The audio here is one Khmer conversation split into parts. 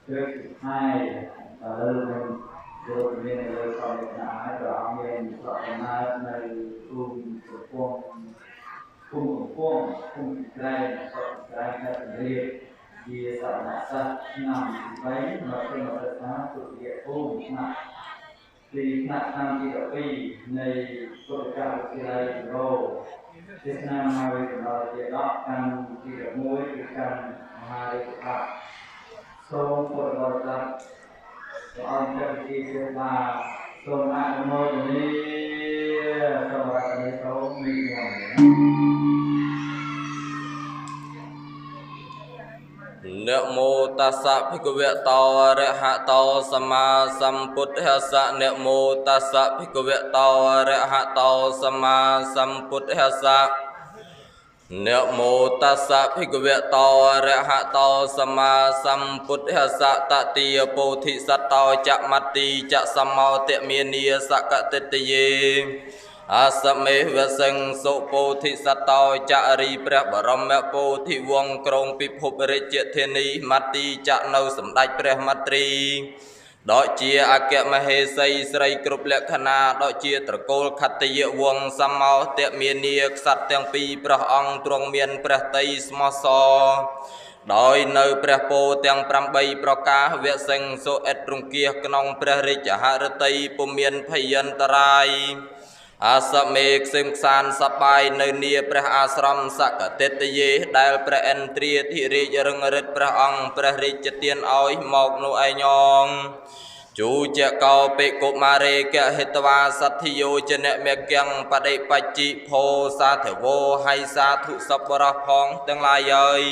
trước hai lên rồi mình rồi sau này là rồi mình chọn hai này cùng cùng cái cái riêng dia tak nak enam baik maka mereka tu dia nak di nak enam tidak piในprogram kilai ro Việt Nam hai là dia kan tidak muai kan hari tak so program soal kerja là so nak mau ni so ni so Namo tassa bhagavato arahato sama sambuddhassa Namo tassa bhagavato arahato sama sambuddhassa Namo tassa bhagavato arahato sama sambuddhassa Tatiya bodhisattva chamati cha samao teminia sakatetiye Asame vasang so bodhisattva chariព្រះបរមពោធិវង្សក្រុងពិភពរាជធានីមត្ទីចនៅសម្ដេចព្រះមន្ត្រីដូចជាអគ្គមហេសីស្រីគ្រប់លក្ខណៈដូចជាត្រកូលខត្តយវង្សសមោទមានាក្សត្រទាំងពីរព្រះអង្គទ្រង់មានព្រះតីស្មោះសរដោយនៅព្រះពោធិទាំង8ប្រការវសិង្ហសុអិតរង្គៀសក្នុងព្រះរាជហឫទ័យពុំមានភយន្តរាយអាសមេខ្សឹមខ្សានសបាយនៅនីព្រះអាស្រមសកតេតយេដែលព្រះឥន្ទ្រាធិរាជរឹងរិទ្ធព្រះអង្គព្រះរាជទានឲ្យមកនោះឯងងជូចកោបេកុមារេកហេតវាសទ្ធិយោចនមេកੰបដិបច្ចិភោសាធវោហៃសាធុសពរៈផងទាំងឡាយហើយ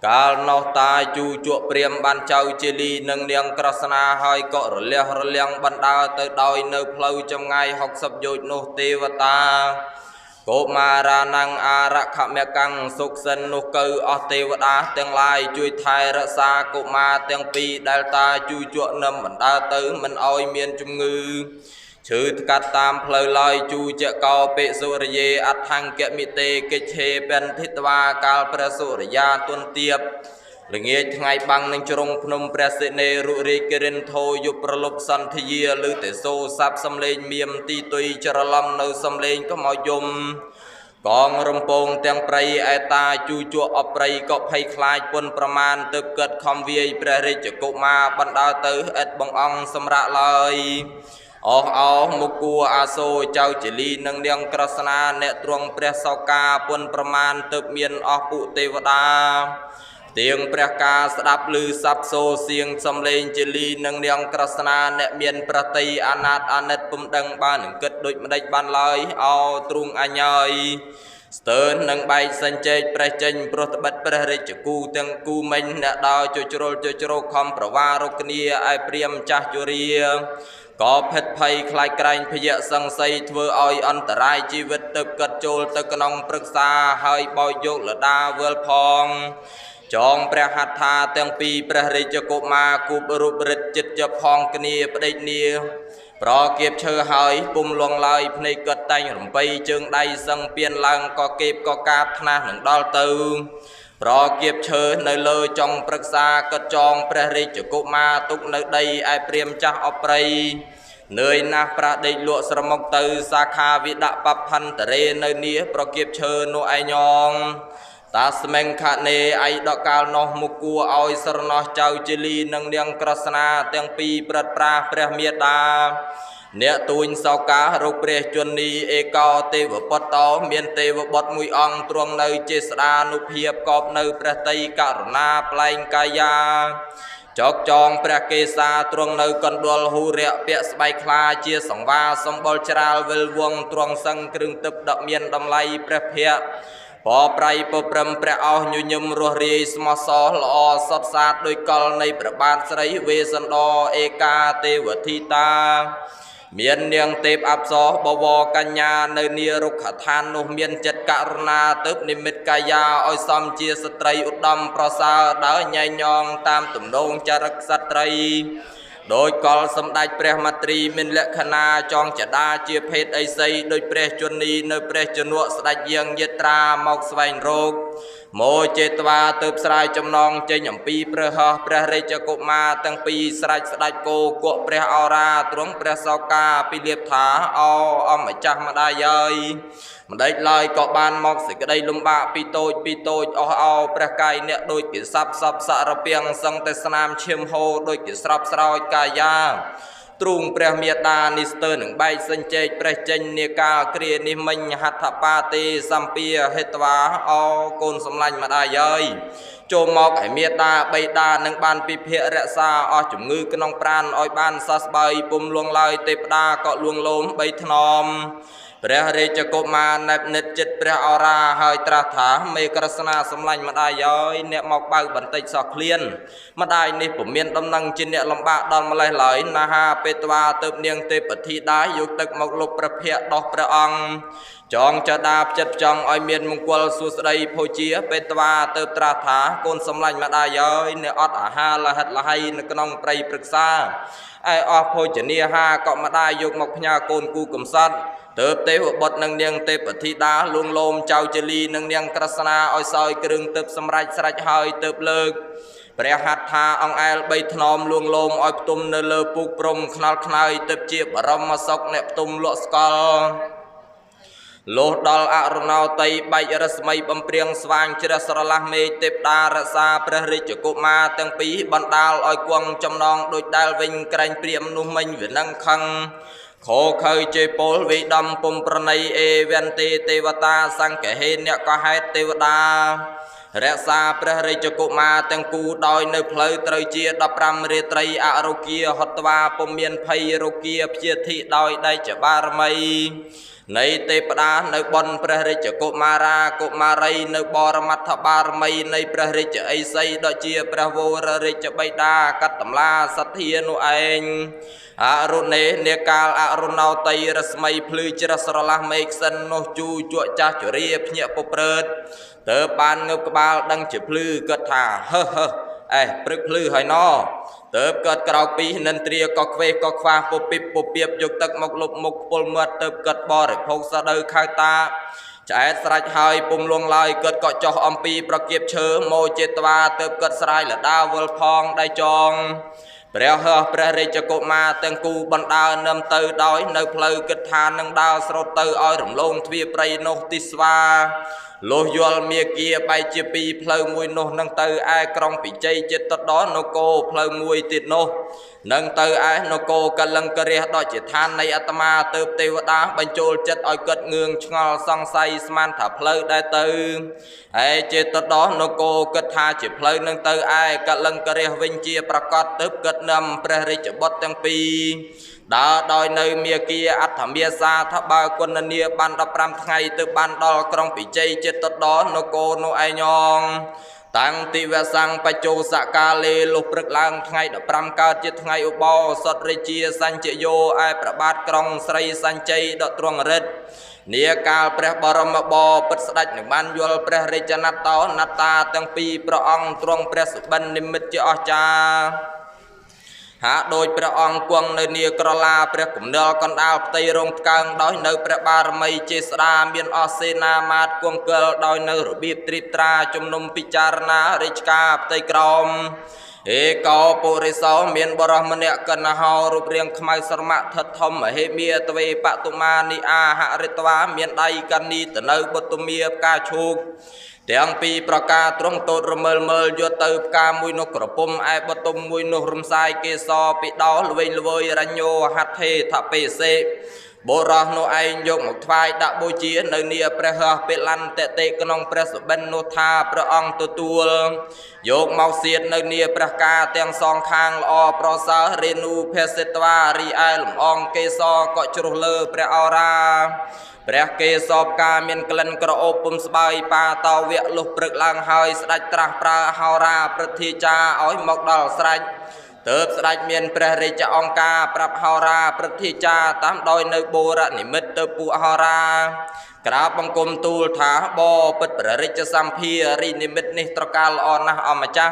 កាលនោះតាជូជក់ព្រាមបានចៅជាលីនឹងនាងក្រស្នាហើយក៏រលះរលាំងបណ្ដើរទៅដោយនៅផ្លូវចម្ងាយ60យោជន៍នោះទេវតាកុមារាណੰអារខមកੰសុខសិននោះកើអស់ទេវតាទាំងឡាយជួយថែរក្សាកុមារទាំងពីរដែលតាជូជក់នឹមបណ្ដើរទៅមិនឲ្យមានជំងឺឈឺថ្កាត់តាមផ្លូវឡើយជូចកោបិសុរិយេអដ្ឋង្គមិតេកិច្ឆេបន្តិត្វាកាលព្រះសុរិយាទុនទៀបល្ងាចថ្ងៃបាំងនឹងជ្រុងភ្នំព្រះសិនេរុរិកិរិនធោយុប្រលប់សន្ធិយាឬទេសូស័ព្ទសំលេងមៀមទីទុយច្រឡំនៅសំលេងកមយំកងរំពងទាំងព្រៃឯតាជូជក់អប្រៃក៏ភ័យខ្លាចពុនប្រមាណទៅកិតខំវាយព្រះរាជកុមារបណ្ដើរទៅឥតបងអង្គសម្រាប់ឡើយអោមុគួអាសូចៅជលីនឹងនាងក្រស្នាអ្នកទ្រង់ព្រះសោកាពុនប្រមាណទៅមានអស់ពុទេវតាទៀងព្រះការស្ដាប់ឮស័ព្ទសូសៀងសំលេងជលីនឹងនាងក្រស្នាអ្នកមានប្រតិអនាតអាណិតពុំដឹងបាននឹងគិតដូចម្ដេចបានឡើយអោទ្រូងអញ្ញើយស្ទើរនឹងបែកសញ្ជែកព្រះចេញព្រោះត្បិតព្រះរាជគូទាំងគូមិញអ្នកដើរជជ្រុលជជ្រោកខំប្រវាររកគ្នាឯព្រាមចាស់ជរាក៏ភិតភ័យខ្លាចក្រែងភយៈសង្ស័យធ្វើឲ្យអន្តរាយជីវិតទៅកាត់ចូលទៅក្នុងព្រឹក្សាហើយបោយកលដាវិលផងចងព្រះហត្ថាទាំងពីរព្រះរាជកុមារគូបរូបរិទ្ធចិត្តជាផងគ្នាប្តេជ្ញាប្រគៀបឈើហើយពុំលងឡើយភ្នែកគាត់តែងរំបីជើងដៃសឹងពៀនឡើងក៏គៀបក៏កាបថ្នាស់នឹងដល់ទៅប្រគៀបឈើនៅលើចុងព្រឹក្សាកាត់ចងព្រះរាជកុមារទុកនៅដីឯព្រាមចាស់អប្រៃនឿយណាស់ប្រាដេកលក់ស្រមុកទៅសាខាវិដបផន្តរេនៅនេះប្រគៀបឈើនោះឯងងតាស្មេងខនេឯដកកាលនោះមុគួឲ្យស្រណោះចៅជលីនិងនាងក្រស្នាទាំងពីរព្រឹត្តប្រាសព្រះមេតាអ្នកទូញសោការូបព្រះជនីឯកោទេវបុត្រតមានទេវបុត្រមួយអង្គទ្រង់នៅចេស្តានុភាពកប់នៅព្រះតីករុណាប្លែងកាយាចកចងព្រះកេសាទ្រង់នៅកណ្ដុលហូរៈពាក់ស្បែកខ្លាជាសង្វាសម្បុរច្រាលវិលវងទ្រង់សឹងគ្រឿងទឹកដកមានតម្លៃព្រះភ័ក្ត្របប្រៃពព្រំព្រះអស់ញញឹមរស់រាយស្មោះសរល្អសុទ្ធសាធដោយកលនៃព្រះបាទស្រីវេសន្តរឯកាទេវធីតាមាននាងទេពអប្សរបវរកញ្ញានៅនីរុក្ខឋាននោះមានចិត្តករុណាទើបនិមិត្តកាយាឲ្យសមជាស្ត្រីឧត្តមប្រសើរដើរញែងញងតាមទំនងចរិតស្ត្រី โดยกอลสมได้เปรมัตรีมินเลขนาจองจะดาเจียเพศไอไซโดยเปรจนีในเปรจนวสได้ยังเยตรามอกสวายโรคโมเจตวาเติบสลายจำนองเจยมปีเปรหะเปรเรจกุมาตั้งปีสลายสลายโกกเปรอราตรงเปรสกาปิเลียบถาเอาอมจักมาได้ยัยมันได้ลอยเกาะบานมอกสิกได้ลุมบะปีโตเอาเปรไก่เนี่ยโดยกิสับสารเปียงสังเตสนามเชียมโฮโดยกิสรับสลายกายาตรุงเปรเมียดานิสเตอร์หนึ่งใบสัญเจเปรเจนเนกาเกรียนิมัญหัตถปาติสัมปีเฮตวาเอาโกนสมลัญมาได้ยัยโจมอกไอเมียดาใบดาหนึ่งบานปีเพระซาอจุมงือกนองปราณอ้อยบานซัสใบปุ่มลวงลายเตปดาเกาะลวงลมใบทนอมเปรเรจกุมาในนิจจิตเปรอราหายตราถาเมกรสนาสมลัญมาได้ย้อยเนี่ยมอกเบาบันติสอกเคลียนมาได้นี่ผมเมียนดำนังจินเนี่ยลำบากดอนมาไหลนาฮาเปตวาเติบเนียงเตปทีได้ยุตึกมอกลุกประเพียดอกประอังจองจะดาบจัดจองอ้อยเมียนมงคลสุสไดโพเจียเปตวาเติบตราถาโกนสมลัญมาได้ย้อยเนี่ยอดอาหาละหัดละให้นกนองไตรปรึกษาไอออโพจเนียฮาเกาะมาได้ยกมอกพญาโกนกูกำซัดเติบเตวบทนังเนียงเตปธิดาลุงโลมเจ้าเจลีนังเนียงกระสนาอ้อยซอยกรึงเติบสำไรสระหอยเติบเลิกเปรหัตถาองแอลใบทนอมลุงโลมอ้อยตุ่มเนเลปุกปรมขนาลขนายเติบเจียบรมศกเนปตุ่มลวสกอลโลดอลอารนาวไตใบรัศมีบำเพียงสว่างเจริญสระละเมเตปดารสาพระริจกุมาตั้งปีบรรดาลอ้อยกวงจำนองโดยดาลวิงไกรเปรียมนุ่มมิงเวียนังคังขอเคยเจโปลวิดำปมประนัยเอเวนเตเทวตาสังเกเหนเนี่ยก็ให้เทวดาเรศาพระริจกุมาตั้งกูดอยในเพลย์ตรเจียดับรำเรตรีอโรเกียหตวาปมเมียนไพโรเกียเพียธิดอยได้จะบารมีในเทปดาในบนพระริจกุมารากุมารีในบรมัทบารมีในพระริจไอไซดอยเจียพระโวรริจใบดากัตตมลาสัทเทียนุเองอารุเนเนกาลอารุณาวไตรสมัยพลือจรสรละเมกสันโนจูจั่วจ่าจุเรียพเนปเปิดเตอบานเงบกบาลดังจะพลือเกิดถาเฮ้ปรึกพลือหอยนอเติบเกิดกราวปีนันเตรียก็เวก็ควาปุปิบปุเปียบยกตักมกลุกมกปลเมื่อเติบเกิดบ่อริพงสะเดอข้างตาจะแอดสลายหายปุ่มลวงลายเกิดเกาะจออมปีประเก็บเชื้อโมเจตวาเติบเกิดสลายละดาวลพองได้จองเปรียวเหอเปรียริจกุมาตั้งกูบรรดาเนมเตอร์ดอยในเพลย์กึศทานนังดาวสโรเตอร์อ้อยหลงลงทวีปไรโนติสวาโลยอลเมียเกียไปเจียปีเพลย์มวยโนนังเตอร์ไอกรองปีใจเจตดอนโนโกเพลย์มวยติดโนนังเตอร์ไอโนโกกัลังกระเรียดอยจิตทานในอัตมาเติบเทวดาบรรจุจัดอ้อยเกิดเงืองชงอสังไซสมานถาเพลย์ได้เตอร์ไอเจตดอนโนโกกึศทาจิเพลย์นังเตอร์ไอกัลังกระเรียวิญเจียประกอบเติบเกิดนำพระริจบดตั้งปีดาดอยในเมียเกียอัฐเมียซาทบาคนเนียบันดับรำไงเติบบันดอลกรองปีใจเจตดอนโนโกโนไอยองตั้งติเวสังปโจสกาเลลุปรึกลังไงดับรำกาจิตไงอุบอสดริเจียสัญเจโยไอประบาทกรองสไรสัญใจดตรวงฤทธิ์เนียกาลพระบรมบอปิสดัจหนึ่งบันยลพระริจนัตตอนัตตาตั้งปีพระองค์ตรวงพระสุบันนิมิตเจอจาหาโดยพระองค์กวงในเนียกรลาพระกุมเดลกันดาวไตรงกังโดยในพระบารมีเจษฎาเมียนอเซนามาดกวงเกลโดยในระเบียบตรีตราจุมนุมพิจารณาริจกาไตกรมเอกาปุริโสเมียนบรมเนกันนาฮารูปเรียงขมายสมะทัดทมเฮเมียตเวปตุมานิอาหะริตวาเมียนไดกันนีตเนบตุเมียกาชุกเตียงปีประกาศตรงโตรเมลเมลยเติบกามุยนกกระปุ่มไอบตุมมุยนกรมไซเกซอปิดอลเวลเวยรัญโยหัตเททะเปเซโบราณโนไอยกหมกทวายดะโบจีในเนียประหะเปลันเตเตกนองประสบันโนธาประองตัวโยกเมาเสียดในเนียประกาเตียงซองคางลอปรสาเรนูเพเสตวารีไอลมองเกซอก็จรุเลประอราพระเกศอบกาเมียนกลันกระโอบปุ่มสบายปาเตาเวะลุกปรึกลังหอยสดัจตราปราฮาราประทิจาอ้อยหมกดอลสดัจเติบสดัจเมียนพระริจองกาปรับฮาราประทิจาตามโดยในโบราณนิมิตเติบปุฮารากราบบังคมตูลถาบอปิดพระริจสัมพีรินิมิตนิตรกาลอ่อนนะอมจ้า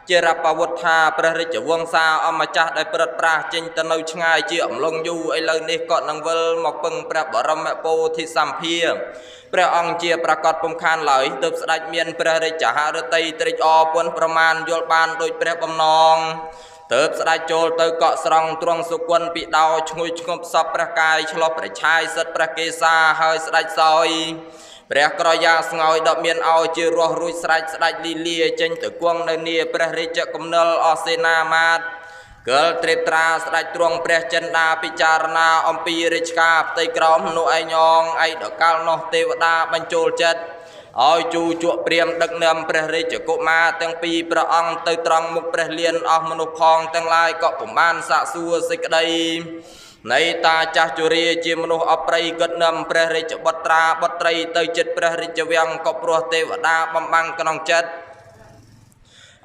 ជារបវុធថាព្រះរាជវង្សាអម្ចាស់ដែលព្រឹត្តប្រាសចេញទៅនៅឆ្ងាយជាអំឡុងយូរឥឡូវនេះក៏នឹងវិលមកពឹងព្រះបរមពោធិសម្ភារព្រះអង្គជាប្រកាសពំខានឡើយទើបស្ដេចមានព្រះរាជហឫទ័យត្រេកអរពុនប្រមាណយល់បានដោយព្រះបំណងទើបស្ដេចចូលទៅកក់ស្រង់ទ្រង់សុគន្ធពីដោឈ្ងុយឈ្ងប់សពព្រះកាយឆ្លោះប្រឆាយសិទ្ធព្រះកេសាហើយស្ដេចសោយព្រះក្រយ៉ាស្ងោយដប់មានអោជារស់រួចស្រេចស្ដេចលីលាចេញទៅគង់នៅនីព្រះរាជគំនិលអសេនាមាត្រកិលត្រេបត្រាស្ដេចទ្រង់ព្រះចិន្តាពិចារណាអំពីរាជការផ្ទៃក្រោមនោះឯងងឯដកាលនោះទេវតាបញ្ចូលចិត្តឲ្យជូជក់ព្រាមដឹកនាំព្រះរាជកុមារទាំងពីរព្រះអង្គទៅត្រង់មុខព្រះលៀនអស់មនុស្សផងទាំងឡាយក៏ពុំបានសាកសួរសេចក្តីនៃតាចាស់ជរាជាមនុស្សអប្រិយគិតនាំព្រះរាជបុត្រាបុត្រីទៅចិត្តព្រះរាជវាំងក៏ព្រោះទេវតាបំបាំងក្នុងចិត្ត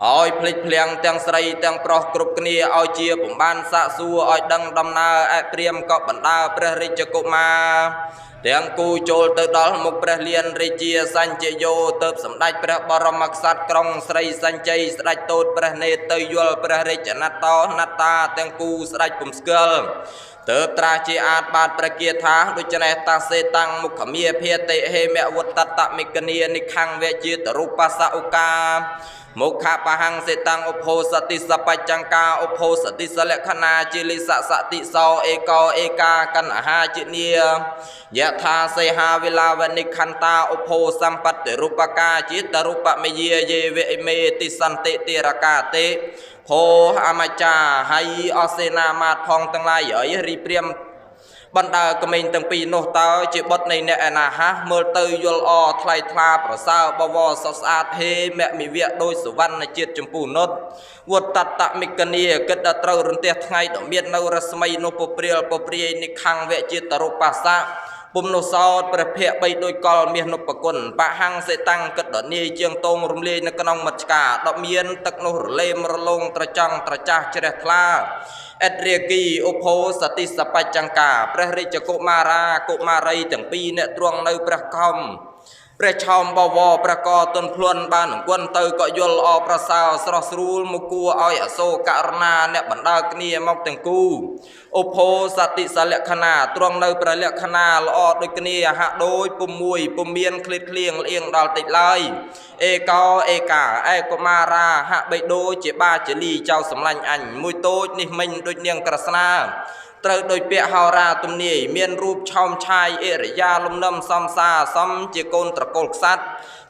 ឲ្យភ្លេចភ្លាំងទាំងស្រីទាំងប្រុសគ្រប់គ្នាឲ្យជាពុំបានសាកសួរឲ្យដឹងដំណើរឯព្រាមក៏បណ្ដាព្រះរាជកុមារទាំងគូចូលទៅដល់មុខព្រះលៀនរាជាសញ្ជយោទៅសម្ដេចព្រះបរមក្សត្រក្រុងស្រីសញ្ជ័យស្ដេចតូចព្រះនេតទៅយល់ព្រះរាជណត្តោណត្តាទាំងគូស្ដេចពុំស្គាល់ទើបត្រាជាអាចបាទព្រះគាថាដូច្នេះតាសេតាំងមុខមាភាតិហេមវត្តតមិកនីនិខੰវជាតរូបសឧកាមុខបហੰសេតាំងឧបោសតិសបច្ចង្កាឧបោសតិសលក្ខណាជាលិសសតិសោឯកោឯកាកណ្ហាជានីយថាសេហាវិឡាវនិខន្តាឧបោសម្បត្តិរូបកាជាតរូបមេយាយេវេមេតិសន្តិតិរកាទេភោអមចាហើយអសេនាមាត្រផងទាំងឡាយហើយរីព្រាមបណ្ដាក្មេងទាំងពីរនោះតើជាបុត្រនៃអ្នកឯណាហាមើលទៅយល់អថ្លៃថ្លាប្រសើរបវរសុស្អាតហេមមិវៈដោយសវណ្ណជាតិចម្ពោះនុតវត្តតមិកនីគិតដល់ត្រូវរន្ទះថ្ងៃដ៏មាននៅរស្មីនោះពព្រាលពព្រាយនិខੰវជាតរូបសៈពុំនោះសោតព្រះភ័ក្ត្របីដោយកលមាសនុបគុណបហੰសេតាំងគិតដល់នាយជាងតងរំលាយនៅក្នុងមច្ឆាដប់មានទឹកនោះរលេមរលងត្រចង់ត្រចាស់ជ្រះថ្លាអិតរាគីឧបោសតិសបច្ចង្កាព្រះរាជកុមារាកុមារីទាំងពីរអ្នកទ្រង់នៅព្រះខំព្រះឆោមបវរព្រះកទុនភ្លន់បានអង្គន់ទៅក៏យល់អប្រសើរស្រស់ស្រួលមកគួរឲ្យអសូរករណាអ្នកបណ្ដាគ្នាមកទាំងគូឧបោសតិសលក្ខណាទ្រង់នៅព្រះលក្ខណាល្អដូចគ្នាហាក់ដូចពុំមួយពុំមានឃ្លាតឃ្លៀងលៀងដល់តិចឡើយឯកោឯកាឯកុមារាហាក់បីដូចជាបាជាលីចៅសម្លាញ់អញមួយតូចនេះមិញដូចនាងក្រស្នាត្រូវដោយពាក្យហោរាទំនាយមានរូបឆោមឆាយអរិយាលំនាំសំសាសំជាកូនត្រកូលក្សត្រ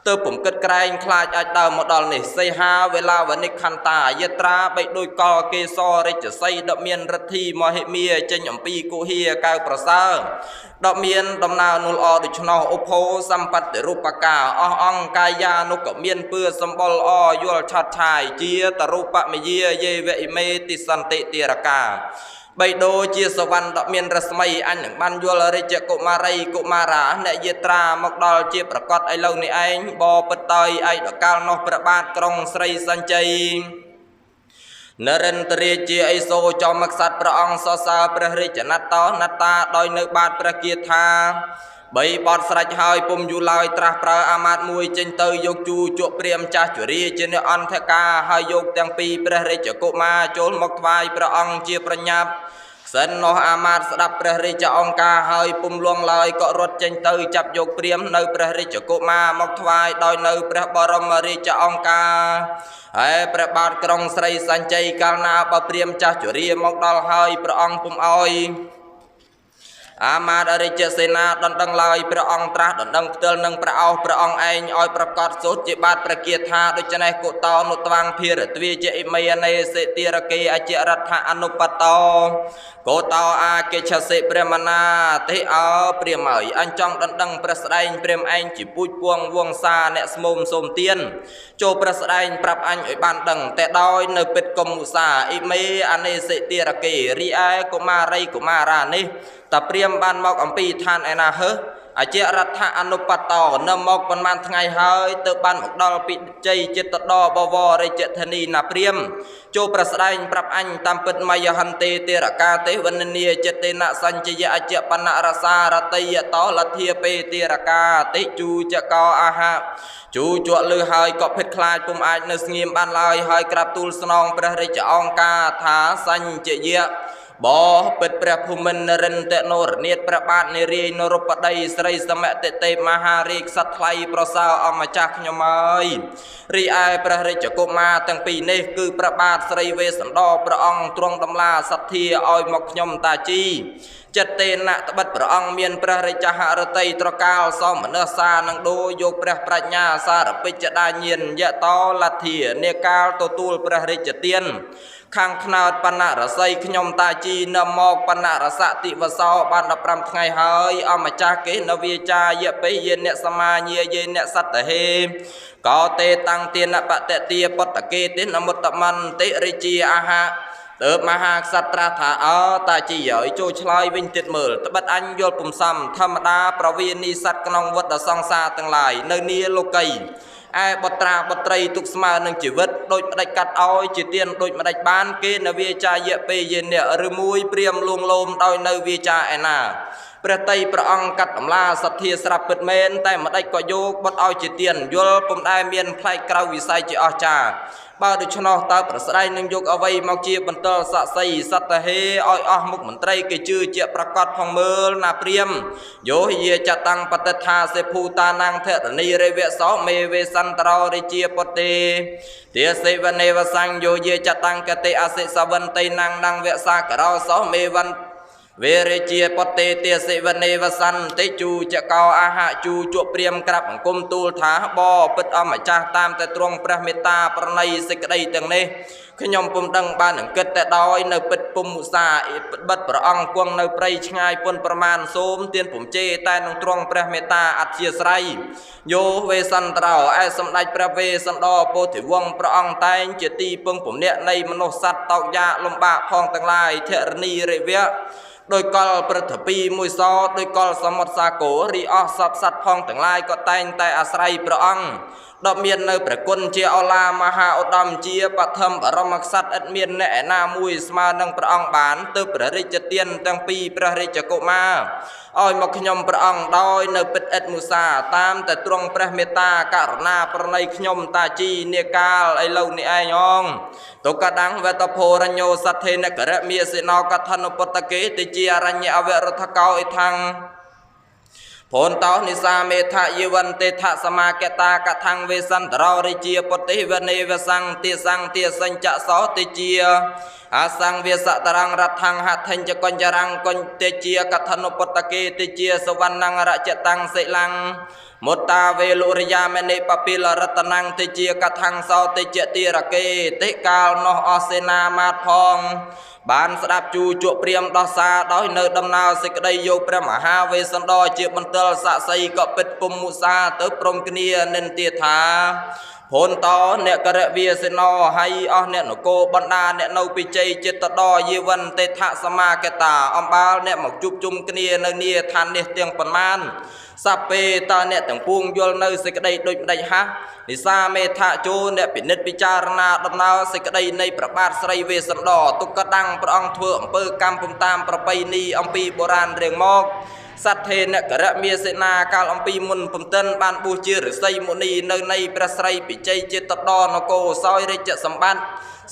ទើបពុំគិតក្រែងខ្លាចអាចដើរមកដល់នេះសីហាវេឡាវនិខន្តាយត្រាបីដោយកលកេសររាជសីដប់មានរិទ្ធីមហិមាចេញអំពីគុហាកៅប្រសើរដប់មានដំណើរនោះល្អដូច្នោះឧបោសម្បត្តិរូបកាអស់អង្គកាយានោះក៏មានពឿសម្បុរល្អយល់ឆាត់ឆាយជាតរូបមេយាយេវិមេតិសន្តិតិរកាបីដូចជាសវណ្ណដ៏មានរស្មីអញនឹងបានយល់រាជកុមារីកុមារាអ្នកយាត្រាមកដល់ជាប្រកាសឥឡូវនេះឯងបពិតតើឯដកាលនោះព្រះបាទក្រុងស្រីសញ្ជ័យនរិន្ទរាជជាអេសូចោមក្សត្រព្រះអង្គសរសើរព្រះរាជណត្តោណត្តាដោយនៅបាតព្រះគាថាបីបត់ស្រេចហើយពុំយូរឡើយត្រាស់ប្រើអាមាត្យមួយចេញទៅយកជូជក់ព្រាមចាស់ជរាជាអ្នកអន្តកាហើយយកទាំងពីរព្រះរាជកុមារចូលមកថ្វាយព្រះអង្គជាប្រញាប់សិននោះអាមាត្យស្ដាប់ព្រះរាជអង្គការហើយពុំលងឡើយក៏រត់ចេញទៅចាប់យកព្រាមនៅព្រះរាជកុមារមកថ្វាយដោយនៅព្រះបរមរាជអង្គការហើយព្រះបាទក្រុងស្រីសញ្ជ័យកាលណាបើព្រាមចាស់ជរាមកដល់ហើយព្រះអង្គពុំអោយអាមាត្យរាជសេនាដណ្ដឹងឡើយព្រះអង្គត្រាស់ដណ្ដឹងផ្ទាល់នឹងព្រះអោសព្រះអង្គឯងឲ្យប្រកាសសូត្រជាបាតព្រះគាថាដូច្នេះកុតោនុត្វាងភិរទ្វាជាអិមេនេសេតិរកេអជរដ្ឋអនុបតោកុតោអាកេឆសិព្រះមណាទេអើព្រាមហើយអញចង់ដណ្ដឹងព្រះស្ដែងព្រាមឯងជាពូជពួងវង្សាអ្នកស្មុំសូមទៀនចូលព្រះស្ដែងប្រាប់អញឲ្យបានដឹងតែដោយនៅពិតកុំមុសាអិមេអនេសេតិរកេរីឯកុមារីកុមារានេះតាព្រាមបានមកអំពីឋានឯណាហើ อาเจรัฐอนุปัตตอนำมอกประมาณไงเฮยเติบบันออกดอลปิใจจิตดอบวรเจธนีนาเปรียมโจประสดายปรับอันตามเปิดมายหันเตเตระกาเตวันเนียเจเตนะสัญจยอาเจปนารสารตยตอลัทเทียเปเตระกาเตจูจะกออาหะจูจวดลือหายก็เพชรคลายปุ่มอาจเนสเงียมบ้านลอยหายกราบตูลสนองประเรจองกาถาสัญจยะบ่เป็ดประภูมินรินเตโนรเนียประบาทในเรียนรปดัยสไรสมัยเตมหาริกสัตไลประสาวอมจักยมายรีไอประเรจกุมาตั้งปีนี้คือประบาทสไรเวสันดอประองตรงตำลาสัตเทียออยมกยมตาจีจัตเตนะตบัดประองเมียนประเรจหารตัยตรกาลสอมเนสานังโดโยประปรัญญาสารปิจดาเนียนยะตอลัทเทียเนกาลตัวตูลประเรจเตียนข้างขนาดปนะรสยขยมตาจีนมอกปนะรสติวสาวบันดับรำไงเฮยอมจากเกนวิจาเยเปเยเนสมาเยเยเนสัตเฮก็เตตังเตียนปะเตเตียปตะเกตินมุตตมันเตริจีอาหะเติบมหาสัตราถาตาจีเยโจชลายวินติดมือตบัดอันโยปุ่มซ้ำธรรมดาประเวณีสัตกนองวัดสองซาตั้งหลายเนเนียโลกัยไอ้บตราบตรีทุกสมาหนึ่งชีวิตโดยไม่ได้กัดอ้อยจีเตียนโดยไม่ได้บ้านเกณฑ์วิจาเยเปเยนเนี่ยหรือมุยเปรียมลวงลมโดยในวิจาไอนาประเทศประองกัดอำลาสัตเทียสรับเปิดเมนแต่ไม่ได้ก็โยกบดอ้อยจีเตียนยลปุ่มได้เมียนไพลกราวิสัยจีอาจาบ้าดุชนอตาประสได้หนึ่งยกเอาไว้มาเจียบรรเทาสะใสสัตเฮอ้อยมุกมันไตรเกจือเจียประกอบพองเมือนาเปรียมโยเยจะตั้งปฏิทาเสภูตานังเทรณีเรเวสอเมเวสันตรอริเจียปเตเตียเสวันเนวสังโยเยจะตั้งกเตอาเสสวันเตนังนังเวสากรอสอเมวันเวรเจียปเตเตียเสวันเนวสันเตจูจะกออาหะจูจวบเปรียมกลับกุมตูลถาบอปิดอมจาตามแต่ตรงพระเมตตาประนัยสิกได้ตั้งนี้ขยมปุ่มดังบ้านหนึ่งเกิดแต่ดอยในปิดปุ่มมุสาบัดประองกวงในไพรชงายปนประมาณโสมเตียนปุ่มเจแต่นตรงพระเมตตาอัจเชียสไรโยเวสันตราไอสมได้พระเวสันดอโพธิวงประองแต่งเจตีปงปุ่มเนในมโนสัตตอกยาลมบะพองตั้งลายเทรณีเรเวโดยกอลประถปีมวยซอโดยกอลสมดสาโกรีออสับสัตพองต่างลายก็แต่งแต่อาศัยประองดอกเมียนในประกุลเจียอลามหาอุดมเจียปฐมบรมกษัตริย์อัดเมียนแน่นามวยสมาดังประองบานเติบประริจเตียนตั้งปีประริจโกมาอ้อยมกขยมประองดอยในปิดเอ็ดมุสาตามแต่ตรงพระเมตตาการณาประในขยมตาจีเนกาลไอเหล่าในไอยองตกกระดังเวทโพรัญโยสัทเทนกระเมียสินอกัทนุปตะเกติจีอรัญญอเวรทเกาอิทังผลต่อนิสาเมธะยวันเตถะสมาเกตากะทังเวสันตรอริเจียปฏิวเนวสังเตียสัญจะสอติเจียอาสังเวสตรังรัทังหัตถัญจกญจรังกญเตเจียกัทนุปตะเกติเจียสวรรณังระเจตังเสลังมุตตาเวลุริยาเมเนปปิลรัตนังติเจียกัทังสอติเจติระเกติกาลโนอเสนามาพองบานสดับจูจวบเปรียมดอซาดอยเนดำนาสิกได้โยพระมหาเวสันดอเจียบมันเตลสะไซก็ปิดปุ่มมุสาเติบปรมกเนียเนนเตียถาผลต่อเนกระเวียสินอให้เนนโกบันดาเนนปิเจจิตดอเยวันเตถะสมาเกตาอมบาลเนหมกจุบจุมกเนียเนเนียทันเนเตียงปนมานสัพเพตาเนต่างพวงยลเนสิกได้โดยได้ฮะนิสาเมธะโจเนปินิจพิจารณาดำนาสิกได้ในประบาทสไรเวสันดอตุกดังพระองค์เถื่อมเปิกรรมปุ่มตามประเพณีอัมพีโบราณเรียงมอกสัตเทนกระเมียเสนาการอัมพีมุนปุ่มเต้นบานบูชีหรือไซมุนีในประสไรปิใจจิตดอนโกซอยเรจสัมบัน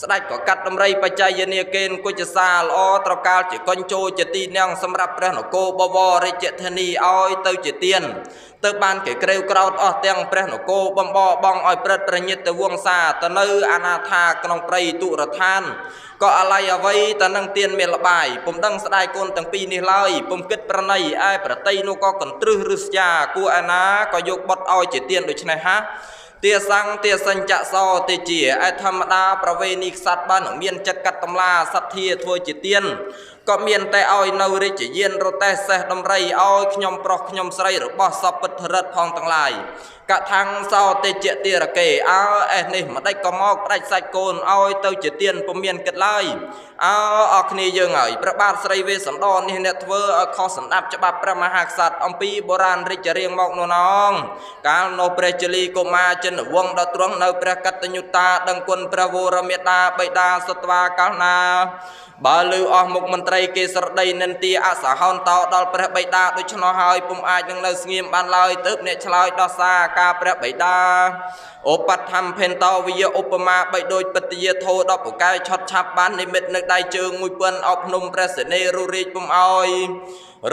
สดก็กัดดำไรปัจจัยเนียเกณฑ์กุจซาลอตรกาลจิกอนโจจิตีเนียงสำหรับพระนโกบวรเรจธนีอ้อยเตจิเตียนเติบานเกลียวกราวอเตียงพระนโกบอมบอบองอ้อยประประยิตวงซาตะเนออนาธากนองไพรตุรทานก็อะไรเอาไว้แต่นังเตียนเมลบายผมดังสดายคนตั้งปีนี้เลยผมคิดประนัยไอ้ประเทศนู้ก็กันตรึรึสยากูอานาก็ยกบดอ้อยจิเตียนโดยชนะฮะเตียสังเตียสัญจะซอเตจีไอธรรมดาประเวณีสัตว์บ้านของเมียนจัดกัดตำลาสัตเทียทัวจิเตียนก็เมียนแต่อ้อยนริจิเย็นโรเตเสดำไรอ้อยขยมปลอกขยมใส่หรือบอสปิดรัดพองต่างลายกะทังซอเตจิเตียระเกอ้านี่มาได้ก็มอกได้ใส่โกนอ้อยเตจิเตียนปมเมียนกัดไล่ អរគ្នាយើងហើយព្រះបាទស្រីវេស្សន្តរនេះអ្នកធ្វើឲ្យខុសសម្ដាប់ច្បាប់ព្រះមហាក្សត្រអំពីបុរាណរាជរៀងមកនោះណងកាលនោះព្រះជលីកុមារចិនវង្សដ៏ទ្រង់នៅព្រះកតញ្ញុតាដឹងគុណព្រះវរមេតាបិតាសត្វាកាលណាបើលឺអស់មុខមន្ត្រីគេស្រដីនិន្ទាអសហោនតោដល់ព្រះបិតាដូច្នោះហើយពុំអាចនឹងនៅស្ងៀមបានឡើយទើបអ្នកឆ្លើយដោះសារការព្រះបិតាឧបត្ថម្ភេនតោវិយឧបមាបីដូចពិតយាធោដល់ពូកែឆត់ឆាប់បាននិមិត្តនៅដៃជើងមួយពិនអោភ្នំព្រះសេនីរុរាជពុំអោយ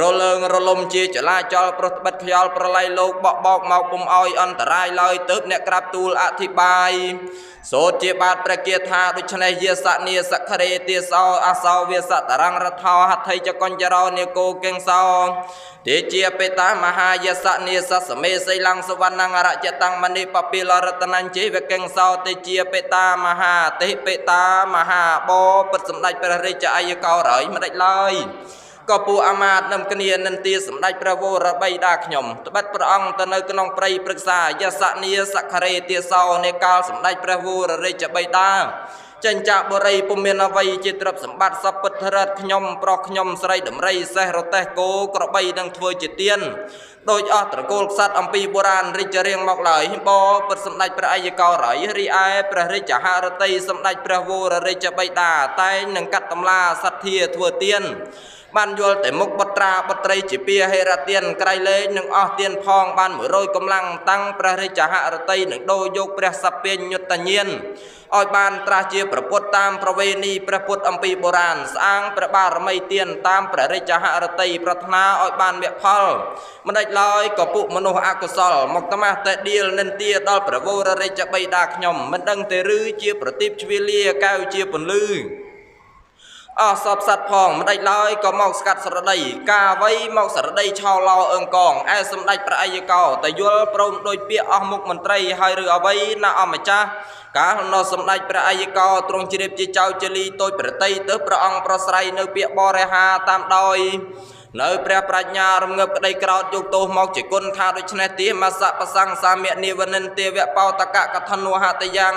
រលើងរលំជាចលាចលប្រតិបត្តិខ្យល់ប្រឡ័យលោកបបោកមកពុំអោយអន្តរាយឡើយទើបអ្នកក្រាបទូលអធិប្បាយសូត្រជាបាទព្រះគាថាដូច្នេះយាសនីសខរេទាសោអសោវាសតរងរដ្ឋោហត្ថិចកញ្ចរោនិកោកេងសោទេជាបេតាមហាយាសនីសសមេសីលੰសវណ្ណងរចតੰមនិបពិលរតនញ្ជីវកេងសោទេជាបេតាមហាទេបេតាមហាបោពិតសម្ដេចព្រះរាជអាយកោរយមិនដេចឡើយក៏ពួកអាមាត្យនឹងគ្នានិន្ទាសម្ដេចព្រះវរបិតាខ្ញុំត្បិតព្រះអង្គទៅនៅក្នុងព្រៃព្រឹក្សាយសនីសខរេទាសោនៃកាលសម្ដេចព្រះវររាជបិតាចិញ្ចាបុរីពុំមានអ្វីជាទ្រព្យសម្បត្តិសពិតរិទ្ធខ្ញុំប្រុសខ្ញុំស្រីដំរីសេះរទេះគោក្របីនឹងធ្វើជាទានដោយអស់ត្រកូលក្សត្រអំពីបុរាណរាជរៀងមកឡើយបពិតសម្ដេចព្រះអាយកោរយរីឯព្រះរាជហឫទ័យសម្ដេចព្រះវររាជបិតាតែងនឹងកាត់តម្លាសទ្ធាធ្វើទានបានយល់តែមុខបុត្រាបុត្រីជាពាហេរទានក្រៃលែងនឹងអស់ទានផងបាន100កម្លាំងតាំងព្រះរាជហឫទ័យនឹងដូរយកព្រះសព្វញ្ញុត្តញាណឲ្យបានត្រាស់ជាប្រពុតតាមប្រវេណីព្រះពុទ្ធអំពីបុរាណស្អាងព្រះបារមីទានតាមព្រះរាជហឫទ័យប្រាថ្នាឲ្យបានមគ្គផលមិនដេចឡើយក៏ពួកមនុស្សអកុសលមកត្មាស់តែដៀលនិន្ទាដល់ព្រះវររាជបិតាខ្ញុំមិនដឹងទេឬជាប្រទីបជ្វាលាកៅជាពន្លឺអស់សពសត្វផងមិនដេចឡើយក៏មកស្កាត់ស្រដីការអ្វីមកស្រដីឆោឡោអើងកងឯសម្ដេចព្រះអាយកោតែយល់ព្រមដោយពាក្យអស់មុខមន្ត្រីហើយឬអ្វីណាអម្ចាស់កាលនោះសម្ដេចព្រះអាយកោទ្រង់ជ្រាបជាចៅជលីតូចប្រតីទៅព្រះអង្គប្រស្រ័យនៅពាក្យបរិហាតាមដោយនៅព្រះប្រាជ្ញារងើបក្តីក្រោតយកទោសមកជាគុណថាដូច្នេះទាមសៈប្រសង្សាមនិវនិន្ទេវបោតកកថនុហតយ៉ាង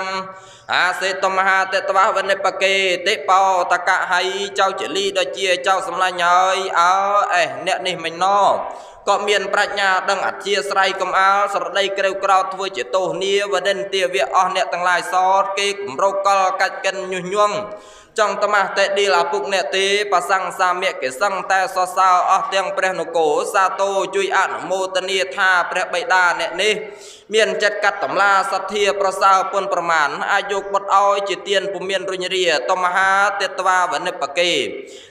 អាសេតមហាតេតវវនិបកេតិបោតកហៃចៅជលីដូចជាចៅសម្លាញ់ហើយអ្នកនេះមិនណោក៏មានប្រាជ្ញាដឹងអធិស្ស្រ័យកំអាលស្រដីក្រេវក្រោតធ្វើជាទោសនីវនិន្ទេវអស់អ្នកទាំងឡាយសតគេគម្រោកកលកាច់កិនញុះញង់ចង់ត្មាស់តែឌីលអពុកអ្នកទេប្រសង្សាមិកិសង្តែសរសើរអស់ទាំងព្រះនគរសាទរជួយអនុមោទនាថាព្រះបិតាអ្នកនេះមានចិត្តកាត់តម្លាសទ្ធាប្រសើរពុនប្រមាណអាចយកបុត្រឲ្យជាទានពុំមានរុញរាតមហាទិត្វាវនិបកេ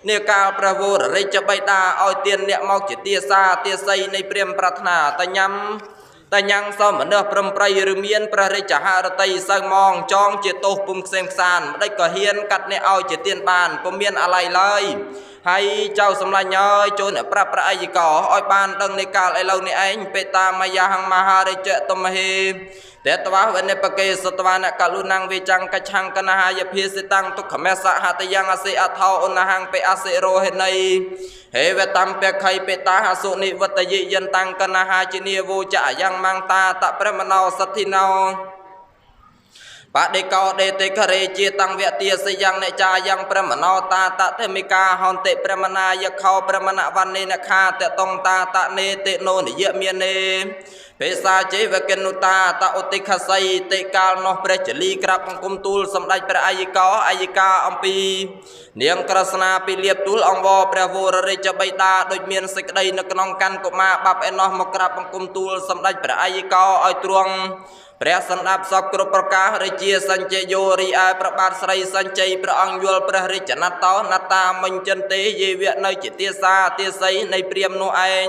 នាកាលព្រះវររាជបិតាឲ្យទានអ្នកមកជាទាសាទាស័យនៃព្រាហ្មណ៍ប្រាថ្នាតញ៉ាំតែញ៉ាំងសមមនុស្សព្រមប្រៃឬមានព្រះរាជហឫទ័យសៅម៉ងចងជាទោសពុំខ្សែមខ្សានម្ដេចក៏ហ៊ានកាត់អ្នកឲ្យជាទានបានពុំមានអាល័យឡើយហើយចៅសម្លាញ់ហើយចូលអ្នកប្រាប់ព្រះអាយកោឲ្យបានដឹងនៃកាលឥឡូវនេះឯងបេតាមយាហੰមហារាជតមហេតេតវវនិបកេសតវានកលុណងវិចង្កឆੰកណហាយភិសិតាំងទុក្ខមេសហតយ៉ាងអសិអថោអនហੰបេអសិរោហេណីហេវតំពខៃបេតាហសុនិវតយិយន្តាំងកណហាជនីវោចយ៉ាងមង្តាតប្រមណោសទ្ធិណោបដិកោដេតិខរេជាតាំងវទាសយ៉ាងអ្នកចាយ៉ាងប្រមណោតាតធមិកាហន្តិប្រមណាយខោប្រមណវណ្ណេនខាតតងតាតនេតិណូនិយមាននេពេសាជេវកិនុតាតឧតិខស័យតិកាលនោះព្រះជលីក្រាបបង្គំទូលសម្ដេចព្រះអាយកោអាយិកាអំពីនាងក្រស្នាពីលៀបទូលអង្វរព្រះវររាជបិតាដូចមានសេចក្តីនៅក្នុងកាន់កុមារបាប់ឯណោះមកក្រាបបង្គំទូលសម្ដេចព្រះអាយកោឲ្យទ្រង់ព្រះសន្តាប់សពគ្រប់ប្រការរាជាសញ្ជយោរីឯប្របាទស្រីសញ្ជ័យព្រះអង្គយល់ព្រះរាជណត្តោណតាមិញចិនទេយេវៈនៅជាទាសាទាស័យនៃព្រាហ្មណ៍នោះឯង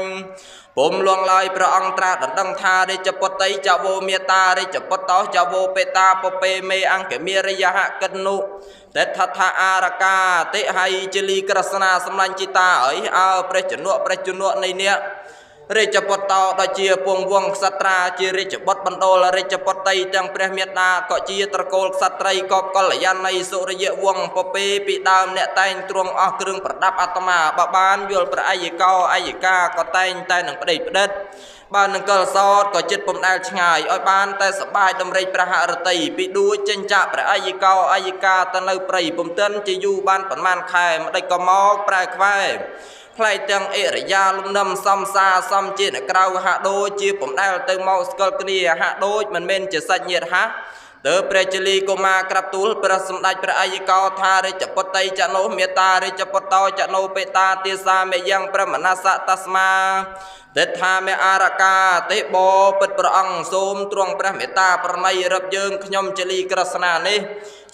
ពុំលងឡើយព្រះអង្គត្រាស់ដណ្ដឹងថារាជពុតីចវោមេតារាជពុតោចវោបេតាពពេមេអង្គមេរយហកិនុតេថថាអារកាតិហៃជលីក្រស្នាសម្លាញ់ជីតាអើយព្រះជំនក់នៃអ្នករាជពុ តោដោយជាពងវងក្សត្រាជារាជបុត្របណ្ដោលរាជបុត្រីទាំងព្រះមេត្តាក៏ជាត្រកូលក្សត្រីក៏កល្យាណីសុរិយវង្សពពេពីដើមអ្នកតែងទ្រង់អស់គ្រឿងប្រដាប់អាត្មាបើបានយល់ព្រះអាយកោអាយិកាក៏តែងតែនឹងប្តីផ្ដិតបាននឹងកលសោតក៏ចិត្តពំដែលឆ្ងាយឲ្យបានតែសបាយដំរីព្រះហរតីពីដួចចេញចាក់ព្រះអាយកោអាយិកាទៅនៅព្រៃពំតិនជាយូរបានប្រមាណខែម្ដេចក៏មកប្រែខ្វែផ្លែទាំងអិរិយាលំនឹមសំសាសំជាអ្នកក្រៅហាក់ដូចជាពំដែលទៅមកស្គាល់គ្នាហាក់ដូចមិនមែនជាសាច់ញាតិហាទើបព្រះជលីកុមារក្រាបទូលព្រះសម្ដេចព្រះអាយកោថារាជបុត្រីចណោមេតារាជបុតោចណោបេតាទាសាមេយ៉ាងព្រះមនសតស្មាទិដ្ឋាមេអរកាទេបោពិតព្រះអង្គសូមទ្រង់ព្រះមេត្តាប្រណីរឹបយើងខ្ញុំជលីក្រស្នានេះ